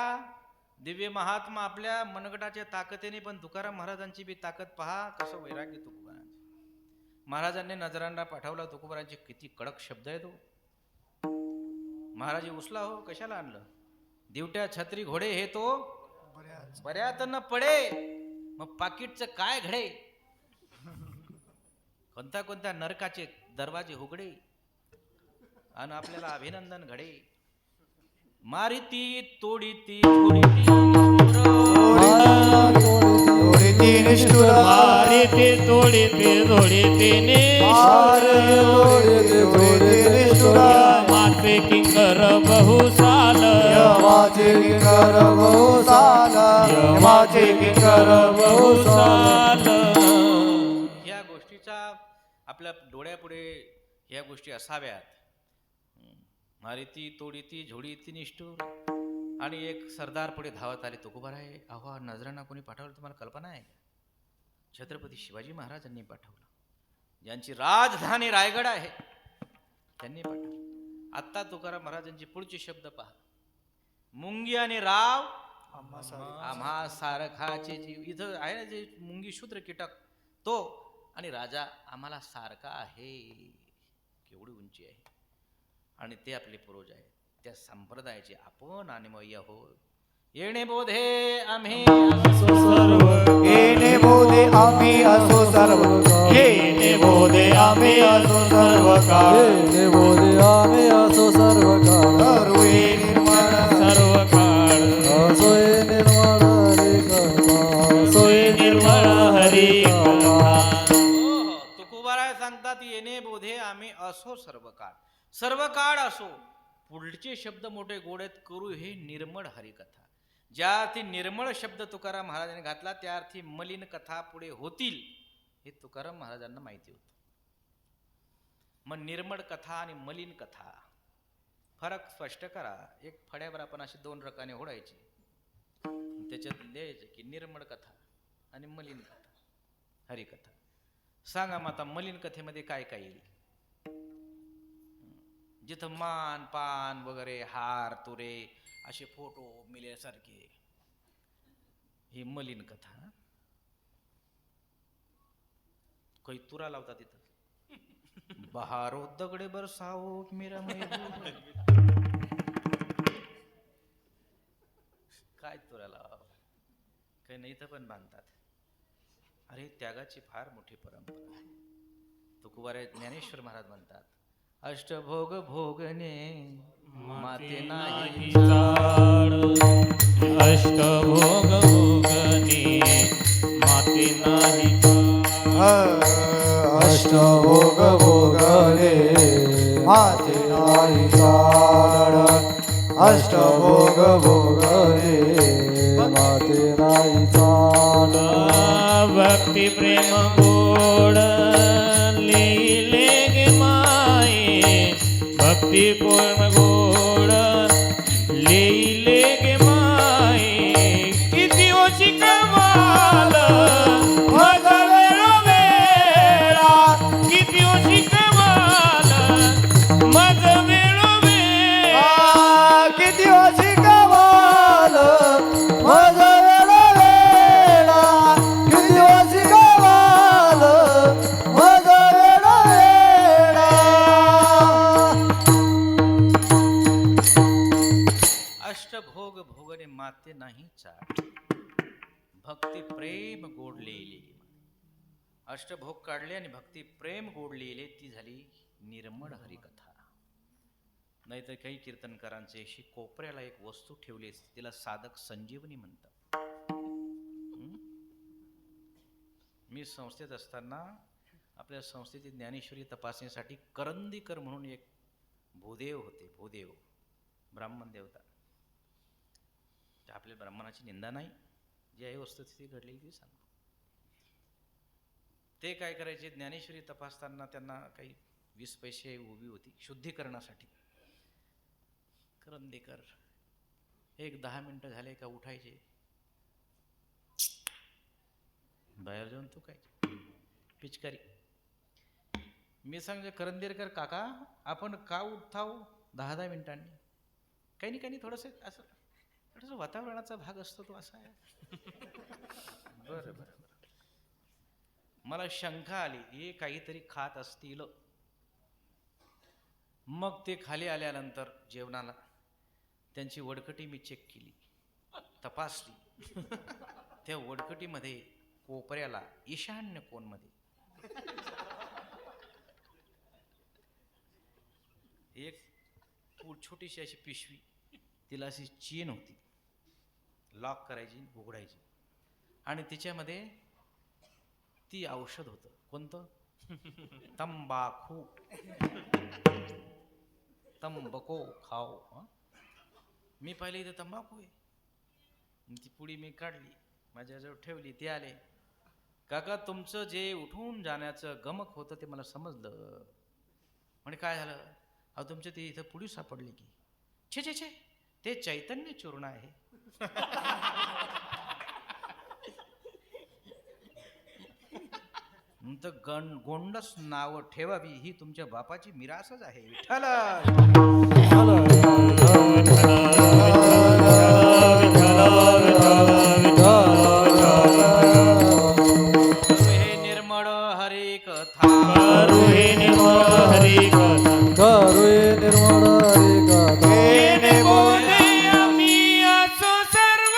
दिव्य महात्मा आपल्या मनगटाच्या ताकदीने, पण तुकाराम महाराजांची बी ताकद पहा. कसं वैराग्य तुकोबारांचं. महाराजांनी नजरांना पाठवला. तुकोबारांचे किती कडक शब्द आहे तो. महाराज उचला हो, कशाला आणलं? दिवट्या छत्री घोडे हे तो बऱ्यात न पडे. मग पाकिटचं काय घडे? कोणत्या कोणत्या नरकाचे दरवाजे उघडे आणि आपल्याला अभिनंदन घडे. मारिती तोडीती थोडीती निष्ठुर मारिते तोडीते जोडीते माते किंकर बहुसाल. माझे किंकर बहुसाल, माझे किंकर बहुसाल. या गोष्टीचा आपल्या डोळ्यापुढे ह्या गोष्टी असाव्यात. मारिती तोडीती झोडीती निष्ठूर. आणि एक सरदार पुढे धावत आले. तुकोबाराय अहो नजरांना कोणी पाठवलं तुम्हाला कल्पना आहे का? छत्रपती शिवाजी महाराजांनी पाठवलं. ज्यांची राजधानी रायगड आहे त्यांनी पाठवलं. आत्ता तुकाराम महाराजांचे पुढचे शब्द पहा. मुंगी आणि राव आम्हा सारखाचे जीव. इथं आहे ना जे मुंगी शूद्र कीटक तो, आणि राजा आम्हाला सारखा आहे. केवढी उंची आहे. आणि ते आपले पूर्वज आहेत. त्या संप्रदायाचे आपण अन्वय आहोत. येणे बोधे आम्ही सर्व येणे बोधे आम्ही असो सर्व येणे बोधे आम्ही असो सर्व काळ येणे बोधे आम्ही असो सर्व काळ करू हे निर्मळ सर्व काळ असोय निर्मळ हरी कथा सोय निर्मळ हरी कथा. तुकोबाराय सांगतात येणे बोधे आम्ही असो सर्व काळ असो. पुढचे शब्द मोठे गोड आहेत. करू हे निर्मळ हरिकथा. ज्या अर्थी निर्मळ शब्द तुकाराम महाराजांनी घातला त्या अर्थी मलिन कथा पुढे होतील हे तुकाराम महाराजांना माहिती होतं. मग निर्मळ कथा आणि मलिन कथा फरक स्पष्ट करा. एक फड्यावर आपण असे 2 रकाने ओढायचे, त्याच्यात लिहायचे की निर्मळ कथा आणि मलिन कथा हरिकथा. सांगा मग आता मलिन कथेमध्ये काय काय येईल? जिथं मान पान वगैरे हार तुरे असे फोटो मिळल्यासारखे, ही मलिन कथा. काही तुरा लावता तिथं बहारो दगडे बरसाओ मेरा महबूब. काय तुरा लाव, काही नाही तर पण बांधतात. अरे त्यागाची फार मोठी परंपरा आहे. तुकोबाराय ज्ञानेश्वर महाराज म्हणतात अष्टभोग भोगणे माते नाही जाड. अष्टभोग भोगणे माते नाही जाड. अष्टभोग भोगले माते नाही चाड अष्टभोग भोगले माते नाही चाड भक्ती प्रेम गोड लिहिले गे माये. भक्ती पूर्ण गोड लिहिले गे माये. किती होशी कमाल मज वेळोवेळा. किती होशी कमाल मज वेळोवेळा. किती वर्षी कमाल मज वेळोवेळा. किती वर्षी कमाल मज वेळोवेळा. अष्टभोग भोगणे माते नाही चाड. भक्ती प्रेम गोड लिहिले. अष्टभोग काढले आणि भक्ती प्रेम गोड लिहिले, ती झाली निर्मळ हरिकथा. नाहीतर काही कीर्तनकारांचे अशी कोपऱ्याला एक वस्तू ठेवली असते, तिला साधक संजीवनी म्हणतात. मी संस्थेत असताना आपल्या संस्थेची ज्ञानेश्वरी तपासणीसाठी करंदीकर म्हणून एक भूदेव होते. भूदेव ब्राह्मण देवता. आपल्या ब्राह्मणाची निंदा नाही, जी आहे वस्तुस्थिती घडलेली ती सांगतो. ते काय करायचे, ज्ञानेश्वरी तपासताना त्यांना काही 20 पैसे उभी होती शुद्धीकरणासाठी. करंदीकर एक 10 मिनिटं झाले का उठायचे, बाहेर जाऊन तू काय पिचकारी. मी सांगते करंदीकर काका आपण का उठाव 10-10 मिनिटांनी? काही नाही थोडंसं असं थोडंसं वातावरणाचा भाग असतो तो असा आहे. बरं. मला शंका आली, हे काहीतरी खात असतील. मग ते खाली आल्यानंतर जेवणाला त्यांची वडकटी मी चेक केली, तपासली. त्या वडकटीमध्ये कोपऱ्याला ईशान्य कोणमध्ये एक छोटीशी अशी पिशवी, तिला अशी चेन होती, लॉक करायची उघडायची, आणि तिच्यामध्ये ती औषध होतं. कोणतं? तंबाखू. तंबाखू खाओ. मी पाहिले इथे तंबाखू आहे. ती पुडी मी काढली, माझ्याजवळ ठेवली. ते आले, काका तुमचं जे उठून जाण्याचं गमक होतं ते मला समजलं. म्हणे काय झालं? अहो तुमच्या ते इथं पुडी सापडली की. छे ते चैतन्य चूर्ण आहे. तर गोंडस नाव ठेवावी ही तुमच्या बापाची मिरासच आहे. विठ्ठल हे निर्मळ हरी कथा. करू हे निर्मळ हरी कथा. करू निर्मळ हरी कथा येणे बोधे आम्ही असो सर्व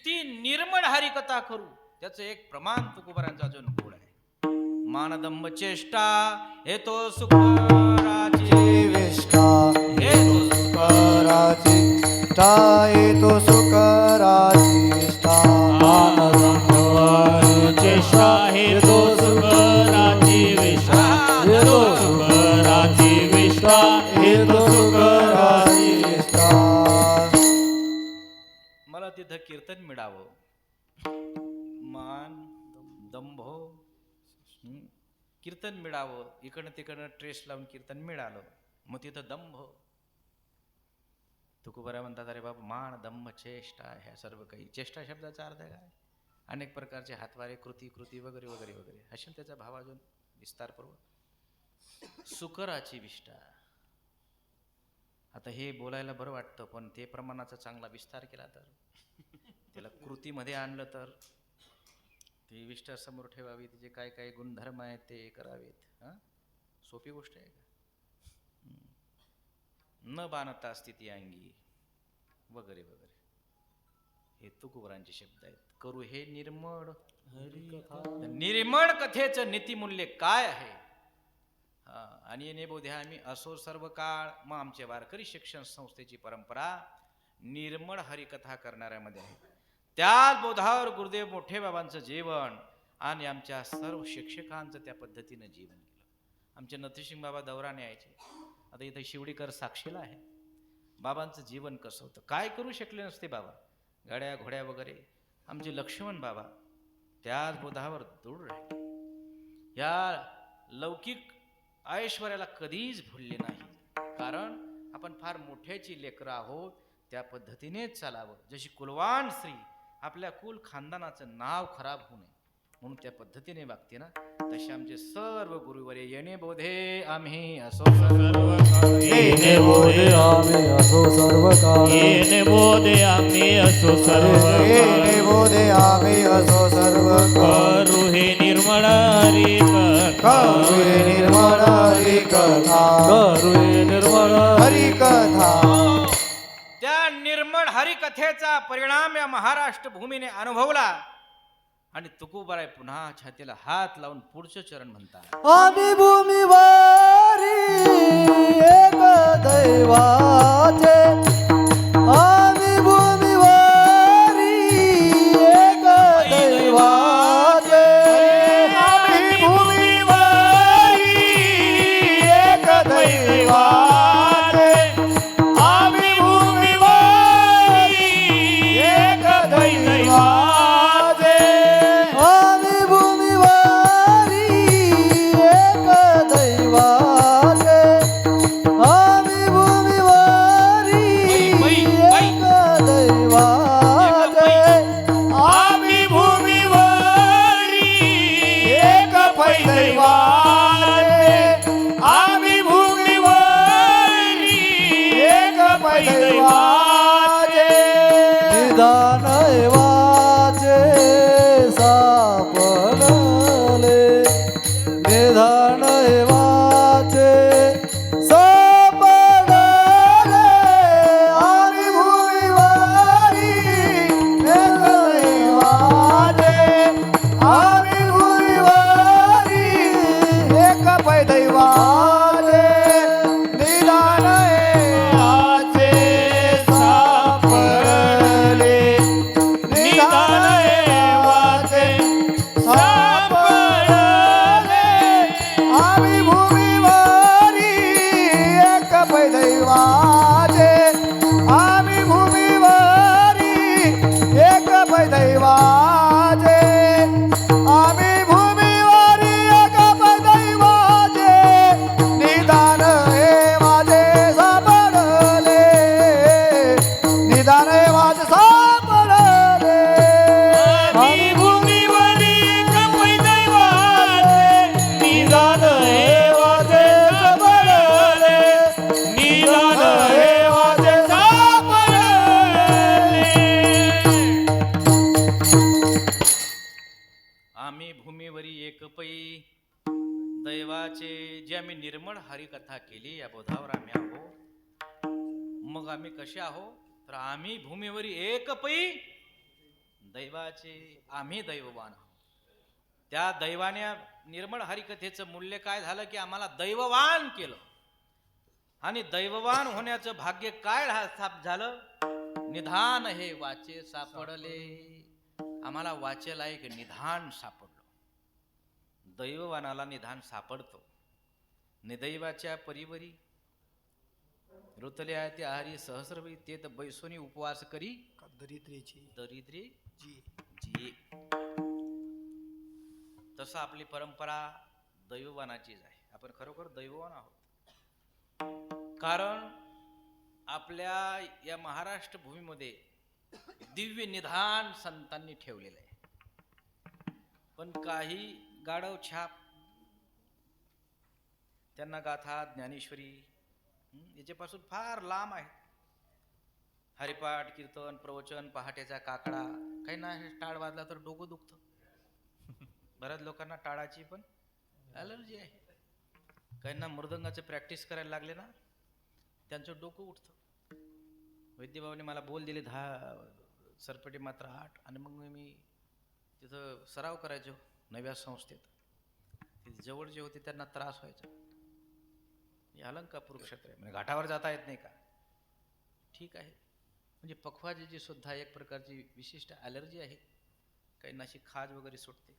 किती निर्मळ हरिकथा करू त्याचं एक प्रमाण तुकोबारांचा अजून गोड आहे. मानदंब चेष्टा हेतो सुखराची विष्ठा हेतो सुकराची ठाई तो सुकराची विष्ठा आनंद चेष्टा हेतो सुकराची विष्ठा हेतो सुकराची विष्ठा हेतो सुकराची विष्ठा मला तिथं कीर्तन मिळावं. मान दंभ कीर्तन मिळावं. इकडनं तिकडनं ट्रेस लावून कीर्तन मिळालं मग तिथं दंभ. तुकोबारा म्हणतात अरे बाबा मान दंभ चेष्टा ह्या सर्व काही. चेष्टा शब्दाचा अर्थ काय? अनेक प्रकारचे हातवारे कृती कृती वगैरे वगैरे वगैरे असे त्याचा भाव अजून विस्तारपूर्वक. सुकराची विष्ठा. आता हे बोलायला बरं वाटतं पण ते प्रमाणाचा चांगला विस्तार केला तर त्याला कृतीमध्ये आणलं तर ती विष्ठा समोर ठेवावी. तिचे काय काय गुणधर्म आहेत ते करावेत. हां सोपी गोष्ट आहे का? न बाणता स्थिती अंगी वगैरे वगैरे हे तुकोबारांचे शब्द आहेत. करू हे निर्मळ निर्मळ कथेचं नीतिमूल्य काय आहे. आणि नेबोध्या आम्ही असो सर्व काळ. मग आमचे वारकरी शिक्षण संस्थेची परंपरा निर्मळ हरिकथा करणाऱ्यामध्ये आहे. त्याच बोधावर गुरुदेव मोठे बाबांचं जीवन आणि आमच्या सर्व शिक्षकांचं त्या पद्धतीनं जीवन केलं. आमचे नथसिंग बाबा दौराने यायचे. आता इथं शिवडीकर साक्षीला आहे. बाबांचं जीवन कसं होतं काय करू शकले नसते बाबा. गाड्या घोड्या वगैरे. आमचे लक्ष्मण बाबा त्याच बोधावर दूर राहिले. या लौकिक ऐश्वर्याला कधीच भुलले नाही. कारण आपण फार मोठ्याची लेकरं आहोत. त्या पद्धतीनेच चालावं. जशी कुलवान स्त्री आपल्या कुल खानदानाचं नाव खराब होऊ नये म्हणून त्या पद्धतीने वागते ना तसे आमचे सर्व गुरुवरे येणे बोधे आम्ही असो सर्व येणे बोधे आम्ही असो सर्व काळ येणे बोधे आम्ही असो सर्व येणे बोधे आम्ही असो सर्व काळ करू हे निर्मळ हरिकथा करू हे निर्मळ हरिकथा करू हे निर्मळ हरिकथा. त्या निर्मळ हरिकथेचा परिणाम या महाराष्ट्र भूमीने अनुभवला. आणि तुकोबाराय पुन्हा छातीला हात लावून पुढचं चरण म्हणतात. आम्ही भूमीवारी एक दैवाचे आम्ही भूमीवारी एक दैवाचे आम्ही भूमीवारी एक दैवाचे आम्ही भूमीवारी एक दैवाचे आम्ही भूमीवारी एक दैवाचे आम्ही भूमीवारी एक दैवाचे आम्ही भूमीवारी एक दैवाचे आम्ही भूमीवारी एक दैवाचे निदान वाचे सापडले निधान वाचे सापडले आम्ही भूमीवारी एक दैवाचे आम्ही भूमीवारी एक दैवाचे निधान वाचे सापडले निधान वाचे सापडले आम्ही भूमीवारी एक दैवाचे आम्ही भूमीवारी एक दैवाचे आम्ही भूमीवारी एक दैवाचे निदान हे माझे सापडले निदान हे माझे सापडले आम्ही भूमीवरी कपई दैवाचे निदान हे वाचे सापडले निदान हे वाचे सापडले. आम्ही भूमीवरी एकपै दैवाचे जे आम्ही निर्मळ हरिकथा केली या बोधावर आम्ही आहो. मग आम्ही कसे आहो तर आम्ही भूमीवरी एकपै दैवाचे आम्ही दैववान आहोत. त्या दैवाने निर्मळ हरिकथेचं मूल्य काय झालं की आम्हाला दैववान केलं. आणि दैववान होण्याचं भाग्य काय झालं? निधान हे वाचे सापडले. आम्हाला वाचेला एक निधान सापडलं. दैववानाला निधान सापडतो. निदैवाच्या परिवरी ऋतले आहे ते आहारी सहस्रवी ते तर बैसोनी उपवास करी दरिद्री जी. तसं आपली परंपरा दैववानाचीच आहे. आपण खरोखर दैववान आहोत. कारण आपल्या या महाराष्ट्र भूमीमध्ये दिव्य निधान संतांनी ठेवलेलं आहे. पण काही गाढव छाप त्यांना गाथा ज्ञानेश्वरी याच्यापासून फार लांब आहे. हरिपाठ कीर्तन प्रवचन पहाटेचा काकडा. काही ना टाळ वाजला तर डोकं दुखतं. बऱ्याच लोकांना टाळाची पण ॲलर्जी आहे. काहींना मृदंगाचं प्रॅक्टिस करायला लागले ना त्यांचं डोकं उठतं. वैद्यबाबांनी मला बोल दिले 10 सरपटे मात्र 8 आणि मग मी तिथं सराव करायचो नव्या संस्थेत. तिथे जवळ जे होते त्यांना त्रास व्हायचा. अलंकापूर क्षेत्र आहे म्हणजे घाटावर जाता येत नाही का? ठीक आहे. म्हणजे पखवाजीची सुद्धा एक प्रकारची विशिष्ट ॲलर्जी आहे. काहींना अशी खाज वगैरे सुटते.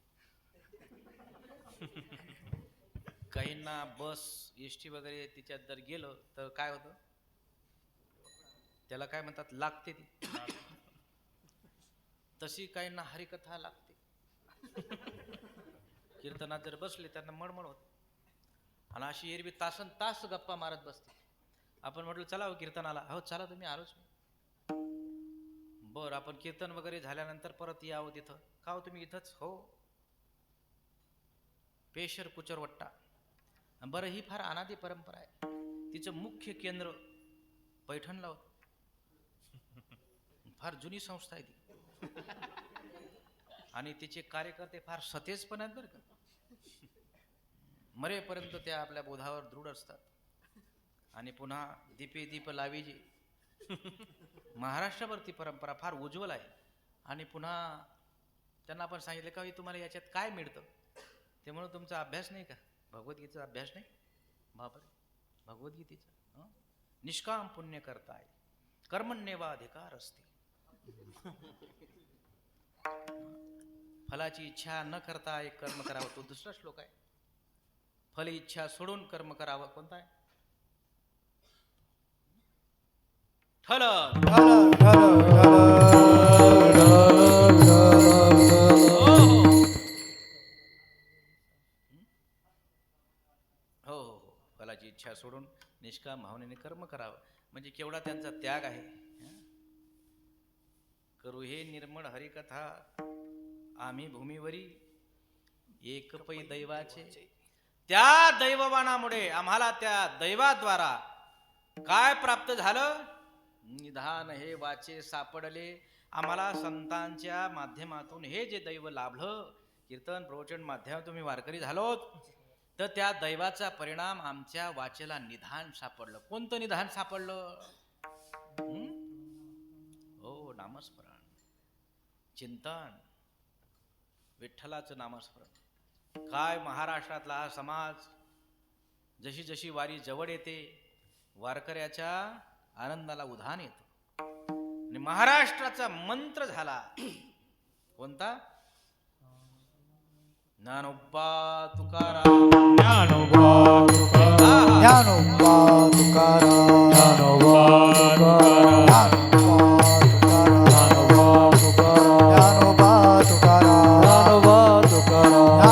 काहींना बस एसटी वगैरे तिच्यात जर गेलं तर काय होतं त्याला काय म्हणतात लागते ती. तशी काहींना हरिकथा लागते. कीर्तनात जर बसले त्यांना मळमळ होत. आणि अशी एरवी तासन तास गप्पा मारत बसते. आपण म्हटलं चला हो कीर्तनाला. हो चला तुम्ही आलोच मी. बरं आपण कीर्तन वगैरे झाल्यानंतर परत यावं तिथं. का हो तुम्ही इथंच? हो. पेशर कुचरवट्टा. बरं ही फार अनादी परंपरा आहे. तिचं मुख्य केंद्र पैठणला होतं. फार जुनी संस्था आहे ती. आणि तिचे कार्यकर्ते फार सतेज पण आहेत बरं का. मरेपर्यंत त्या आपल्या बोधावर दृढ असतात. आणि पुन्हा दीपे दीप लावीजी. महाराष्ट्रावर ती परंपरा फार उज्ज्वल आहे. आणि पुन्हा त्यांना आपण सांगितलं का तुम्हाला याच्यात काय मिळतं? ते म्हणून तुमचा अभ्यास नाही का? भगवद्गीतेचा अभ्यास नाही? बापरे भगवद्गीतेचा निष्काम पुण्य करताय कर्मण्येवाधिकार असते. फलाची इच्छा न करता एक कर्म करावं. तो दुसरा श्लोक आहे. फल इच्छा सोडून कर्म करावं. कोणता आहे? ठल हो हो हो. फलाची इच्छा सोडून निष्काम भावनेने कर्म करावं. म्हणजे केवढा त्यांचा त्याग आहे. करू हे निर्मळ हरिकथा आम्ही भूमीवरी एक पै दैवाचे. त्या दैववानामुळे आम्हाला त्या दैवाद्वारा काय प्राप्त झालं? निधान हे वाचे सापडले. आम्हाला संतांच्या माध्यमातून हे जे दैव लाभलं, कीर्तन प्रवचन माध्यमातून तुम्ही वारकरी झालोत, तर त्या दैवाचा परिणाम आमच्या वाचेला निधान सापडलं. कोणतं निधान सापडलं? हो नामस्मरण चिंतन विठ्ठलाचं नामस्मरण. काय महाराष्ट्रातला हा समाज जशी जशी वारी जवळ येते वारकऱ्याच्या आनंदाला उधाण येतं. आणि महाराष्ट्राचा मंत्र झाला कोणता? ज्ञानोबा तुकाराम ज्ञानोबा तुकाराम ज्ञानोबा तुकाराम ज्ञानोबा तुकाराम ज्ञानोबा तुकाराम ज्ञानोबा तुकाराम ज्ञानोबा तुकाराम.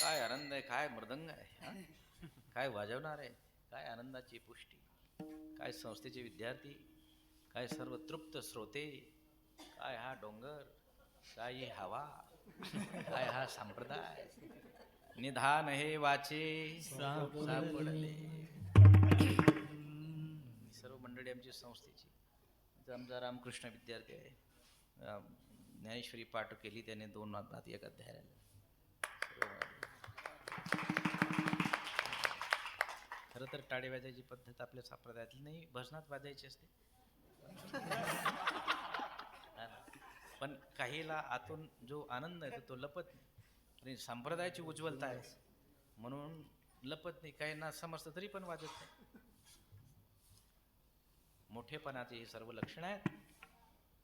काय आनंद आहे. काय मृदंग आहे. काय वाजवणार आहे. काय आनंदाची पुष्टी. काय संस्थेचे विद्यार्थी. काय सर्व तृप्त श्रोते. काय हा डोंगर. काय ही हवा. काय हा संप्रदाय. निधान हे वाचे सापडले. सर्व मंडळी आमची संस्थेची. आमचा रामकृष्ण विद्यार्थी आहे. ज्ञानेश्वरी पाठ केली त्याने 2 नाथ 1 अध्याय. खरं तर टाळे वाजायची पद्धत आपल्या संप्रदायातली नाही, भजनात वाजायची असते. हा ना. पण काहीला आतून जो आनंद आहे तो लपत नाही. आणि संप्रदायाची उज्ज्वलता आहे म्हणून लपत नाही. काहींना समजतं तरी पण वाजत नाही. मोठेपणाचे हे सर्व लक्षण आहेत.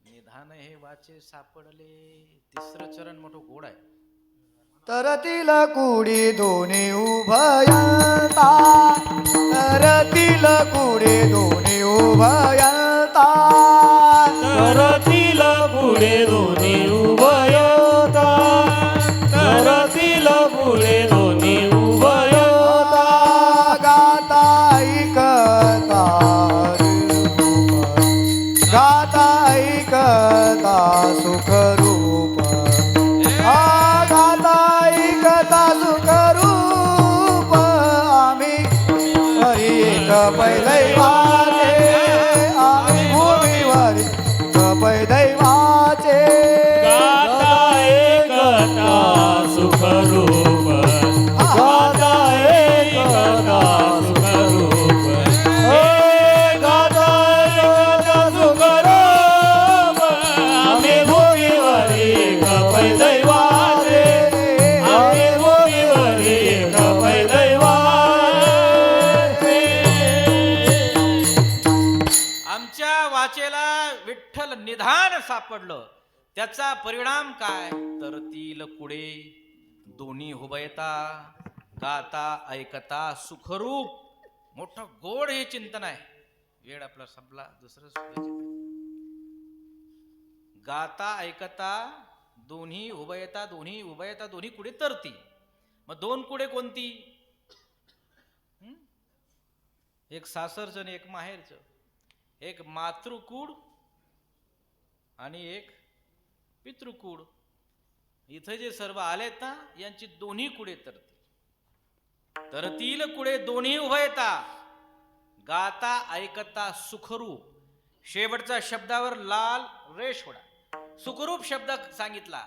निधान हे वाचे सापडले. तिसरं चरण मोठं गोड आहे. तरतील कुडी दोन्ही उभयता, तरतील कुडी दोन्ही उभयता, करतील पुढे दोन्ही उभयता, करतील पुढे दोन्ही उभयता. गाता ऐकता गाता ऐकता सुखरूप, गाता ऐकता सुखरूप. आम्ही हरी एक पैदैवाचे, आम्ही भूमीवरी एक पैदैवाचे. गाता एकता सुखरूप, गाता एकता सुखरूप. हे गाता एकता सुखरूप, आम्ही भूमीवरी एक पैदैवाचे, आम्ही भूमीवरी एक पैदैवाचे. आमच्या वाचेला विठ्ठल निधान सापडलं. त्याचा परिणाम काय? तर तील कुडे दोन्ही हुबयता, गाता ऐकता सुखरूप. मोठं गोड हे चिंतन आहे. वेळ आपला संपला. दुसरं चिंतन. गाता ऐकता दोन्ही उभयता, दोन्ही उभयता, दोन्ही कुडे तरती. मग दोन कुडे कोणती? एक सासरचं आणि एक माहेरचं. एक मातृकूड आणि एक पितृकूड. इथं जे सर्व आलेत ना, यांची दोन्ही कुडे तरतील. तरतील कुडे दोन्ही उभयता, गाता ऐकता सुखरूप. शेवटच्या शब्दावर लाल रेष होडा. सुखरूप शब्द सांगितला.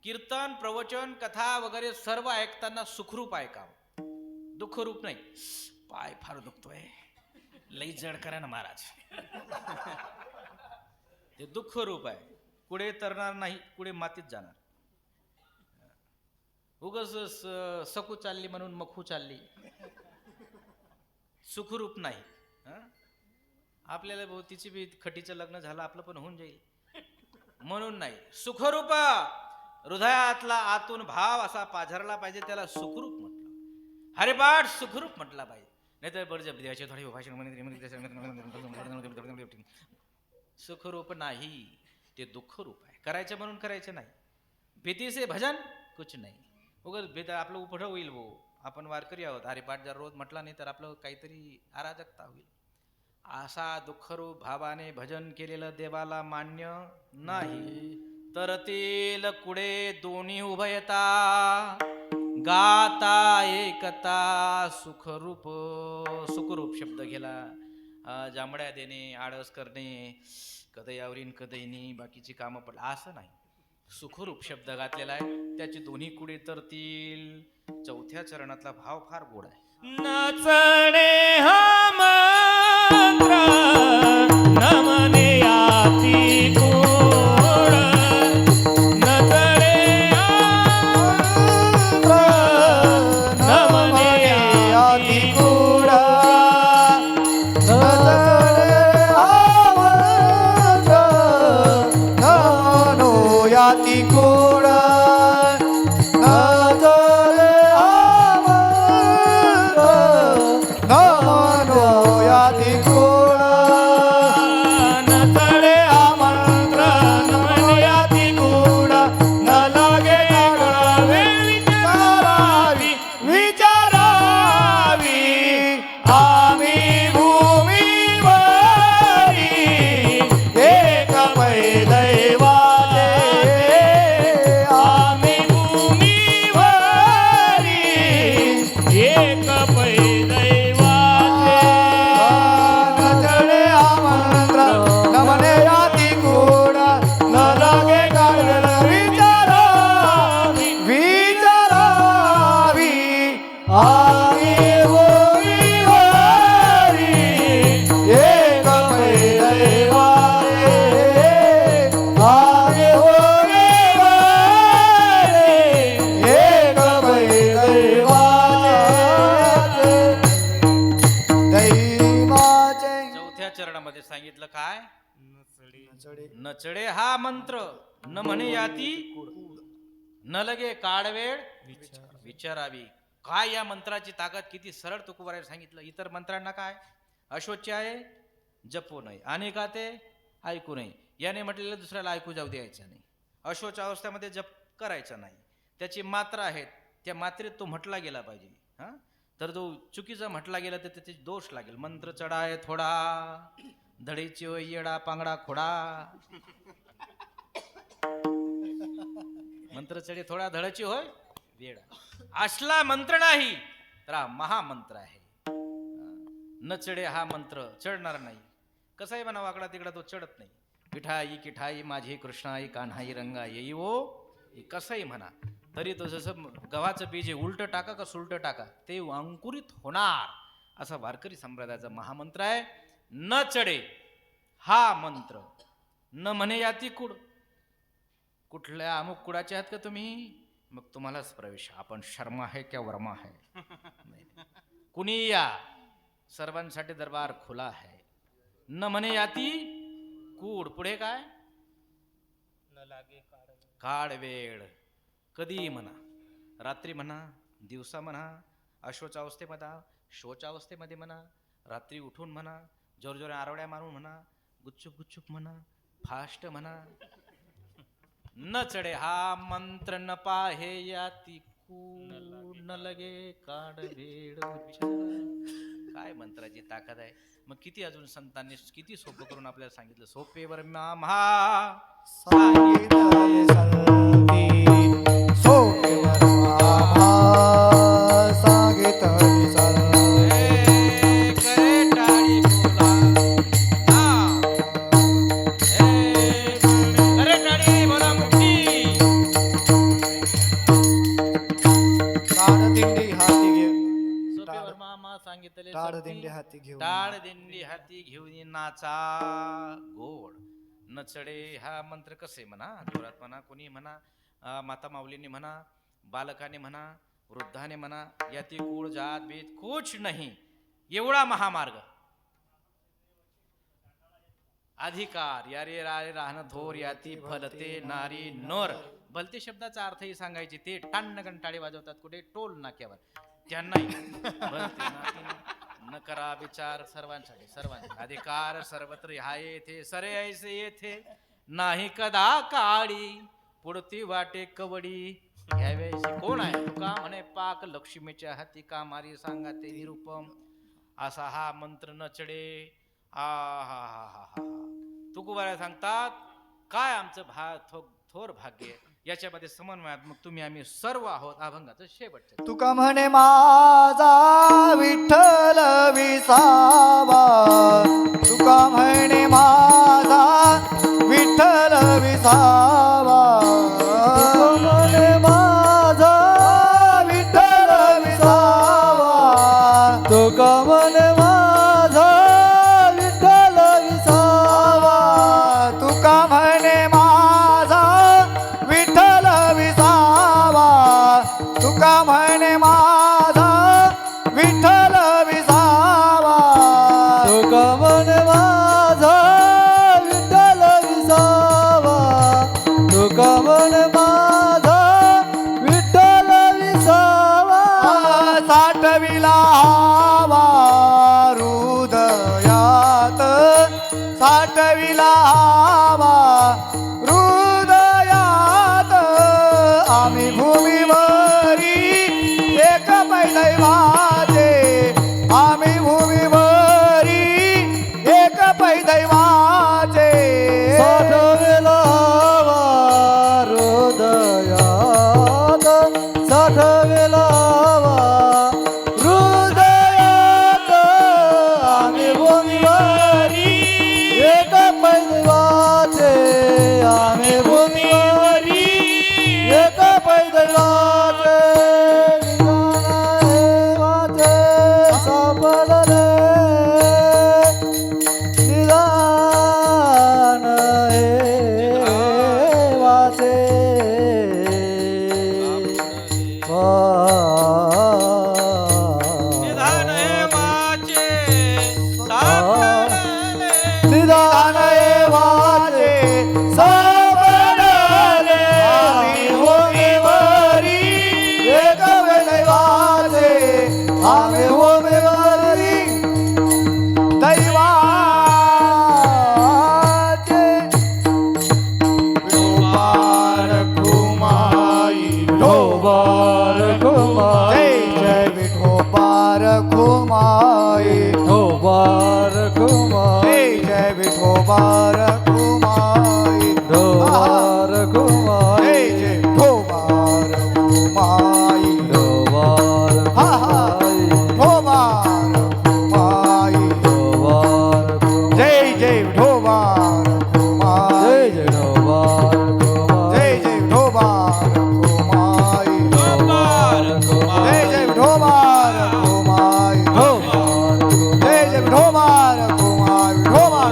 कीर्तन, प्रवचन, कथा वगैरे सर्व ऐकताना सुखरूप ऐकावं, दुःखरूप नाही. पाय फार दुखतोय, लई जड करा ना महाराज, ते दुःख रूप आहे. कुडे तरणार नाही, कुडे मातीत जाणार. उगाच सकू चालली म्हणून मखू चालली, सुखरूप नाही. आपल्याला तिची बी खटीचं लग्न झालं, आपलं पण होऊन जाईल म्हणून नाही. सुखरूप हृदयातला आतून भाव असा पाझरला पाहिजे, त्याला सुखरूप म्हटलं. हरिपाठ सुखरूप म्हटला पाहिजे. नाहीतर बळजबरी देवाचे थोडे सुखरूप नाही, ते दुःखरूप आहे. करायचं म्हणून करायचं नाही. भीती से भजन कुछ नाही. उगाच भीत आपलं उपडं होईल भाऊ. आपण वारकरी आहोत, हरिपाठ जर रोज म्हटला नाही तर आपलं काहीतरी अराजकता होईल. असा दुःखरूप भावाने भजन केलेलं देवाला मान्य नाही. तर तेल कुडे दोन्ही उभयता, गाता एकता सुखरूप. सुखरूप शब्द गेला. जांभळ्या देणे, आळस करणे, कदयावरीन कदयनी, बाकीची कामं पडलं असं नाही. सुखरूप शब्द घातलेला आहे. त्याची दोन्ही कुडे तरतील. चौथ्या चरणातला भाव फार गोड आहे. नाचणे हा मंत्र, नमने याती कोड. नचणे हा मंत्र, नमने याती कोड. याती कोड. नजरे चरणामध्ये सांगितलं काय? चढे नचडे हा मंत्र न म्हणे याती न लगे काळवेळ विचारावी. काय या मंत्राची ताकद, किती सरळ तुकोबाराने सांगितलं. इतर मंत्रांना काय अशोच आहे जपू नये, अनेकाते ऐकू नये. याने म्हटलेलं दुसऱ्याला ऐकू जाऊ द्यायचं नाही. अशोच अवस्थेमध्ये जप करायचा नाही. त्याची मात्रा आहेत, त्या मात्रेत तो म्हटला गेला पाहिजे. हा, तर जो चुकीचा म्हटला गेला तर त्याचे दोष लागेल. मंत्र चढाय थोडा धडीची होय येडा पांगडा खोडा. मंत्र चढे थोडा धडाची होय वेडा. असला मंत्र नाही तर हा महामंत्र आहे. न चढे हा मंत्र चढणार नाही. कसाही म्हणा वाकडा तिकडा तो चढत नाही. विठाई किठाई माझी कृष्णाई कान्हाई रंगा येई ओ. कसंही म्हणा तरी तो जसं गव्हाचं बीज उलट टाका का सुलट टाका ते अंकुरित होणार, असा वारकरी संप्रदायाचा महामंत्र आहे. न चढे हा मंत्र. न म्हणे याती कुड. कुठल्या अमुक कुडाचे आहात का तुम्ही? मग तुम्हालाच प्रवेश. आपण शर्मा आहे क्या वर्मा आहे? कुणी या, सर्वांसाठी दरबार खुला आहे. न म्हणे याती कूड. पुढे काय? काळ वेळ. कधी म्हणा, रात्री म्हणा, दिवसा म्हणा, अशोच अवस्थेमध्ये, शोच अवस्थेमध्ये म्हणा, रात्री उठून म्हणा, जोरजोरे आरवड्या मारून म्हणा, गुच्चूप गुच्चूप म्हणा, फास्ट म्हणा. न चढे हा मंत्र न पाहे याती कूड न लगे काढ वेळ उच्चार. काय मंत्राची ताकद आहे. मग किती अजून संतांनी किती सोपं करून आपल्याला सांगितलं. सोपेवर महा सांगितले संती सोपेवर महा सांगितले संती. करे टाळी बोला. करे टाळी बोला मुठी. ताडदिंडी हाती घेऊन सोपेवर मामा सांगितले ताडदिंडी हाती घेऊन टाळ दिंडी हाती घेऊन नाचा गोड. न चढे हा मंत्र कसे म्हणा, जोरात म्हणा, कोणी म्हणा, माता माऊलीने म्हणा, बालकाने म्हणा, वृद्धाने म्हणा, याती कूळ जात बीत कुछ नाही. एवढा महामार्ग. अधिकार यारे रारे राहणं थोर याती भलते नारी नर. भलते शब्दाचा अर्थही सांगायचे. ते टाण कंटाळे वाजवतात कुठे टोल नाक्यावर. त्यांनाही भलते नाती न करा विचार सर्वांसाठी. सर्वांसाठी अधिकार सर्वत्र हा येथे सरे ऐसे येथे नाही कदा काळी पुढती वाटे कवडी. घ्यावेशी कोण आहे? तुका म्हणे पाक लक्ष्मीच्या हाती कामारी सांगा ते निरुपम. असा हा मंत्र न चढे. हा हा हा हा हा. तुकोबारा सांगतात काय आमचं थोर भाग्य. याच्यामध्ये समन्वयात मग तुम्ही आम्ही सर्व आहोत. अभंगाचं शेवटचं. तुका म्हणे माझा विठ्ठल विसावा. तुका म्हणे माझा विठ्ठल विसावा. म्हणे माझा विठ्ठल विसावा. तुका म्हणे माझा विठ्ठल विसावा. तुका म्हणे माझा विठ्ठल विसावा. तुका म्हणे माझा विठ्ठल विसावा. तुका म्हणे माझा विठ्ठल विसावा. तुका म्हणे माझा विठ्ठल विसावा. साठविला हवा हृदयात. साठविला हवा हृदयात. आम्ही भूमीवरी एक पैदैवाचे. आम्ही भूमीवरी एक पैदैवाचे. साठविला हवा हृदयात. साठविला हवा हृदयात. आम्ही भूमीवरी एक पैदैवाचे. विठोबा रखुमाई जय जय विठोबा रखुमाई विठोबा रखुमाई जय जय विठोबा रखुमाई विठोबा हा हा रखुमाई विठोबा रखुमाई जय जय विठोबा रखुमाई जय जय विठोबा रखुमाई जय जय विठोबा रखुमाई जय जय विठोबा रखुमाई जय जय विठोबा रखुमाई विठोबा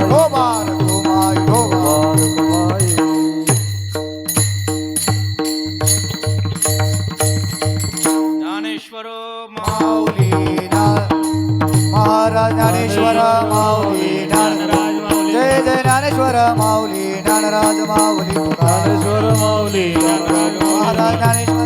विठोबा रखुमाई विठोबा ज्ञानेश्वर माऊली महाराज ज्ञानेश्वर माऊली ज्ञानराज माऊली जय जय ज्ञानेश्वर माऊली ज्ञानराज माऊली तुकाराम. ज्ञानेश्वर माऊली ज्ञानराज माऊली महाराज ज्ञानेश्वर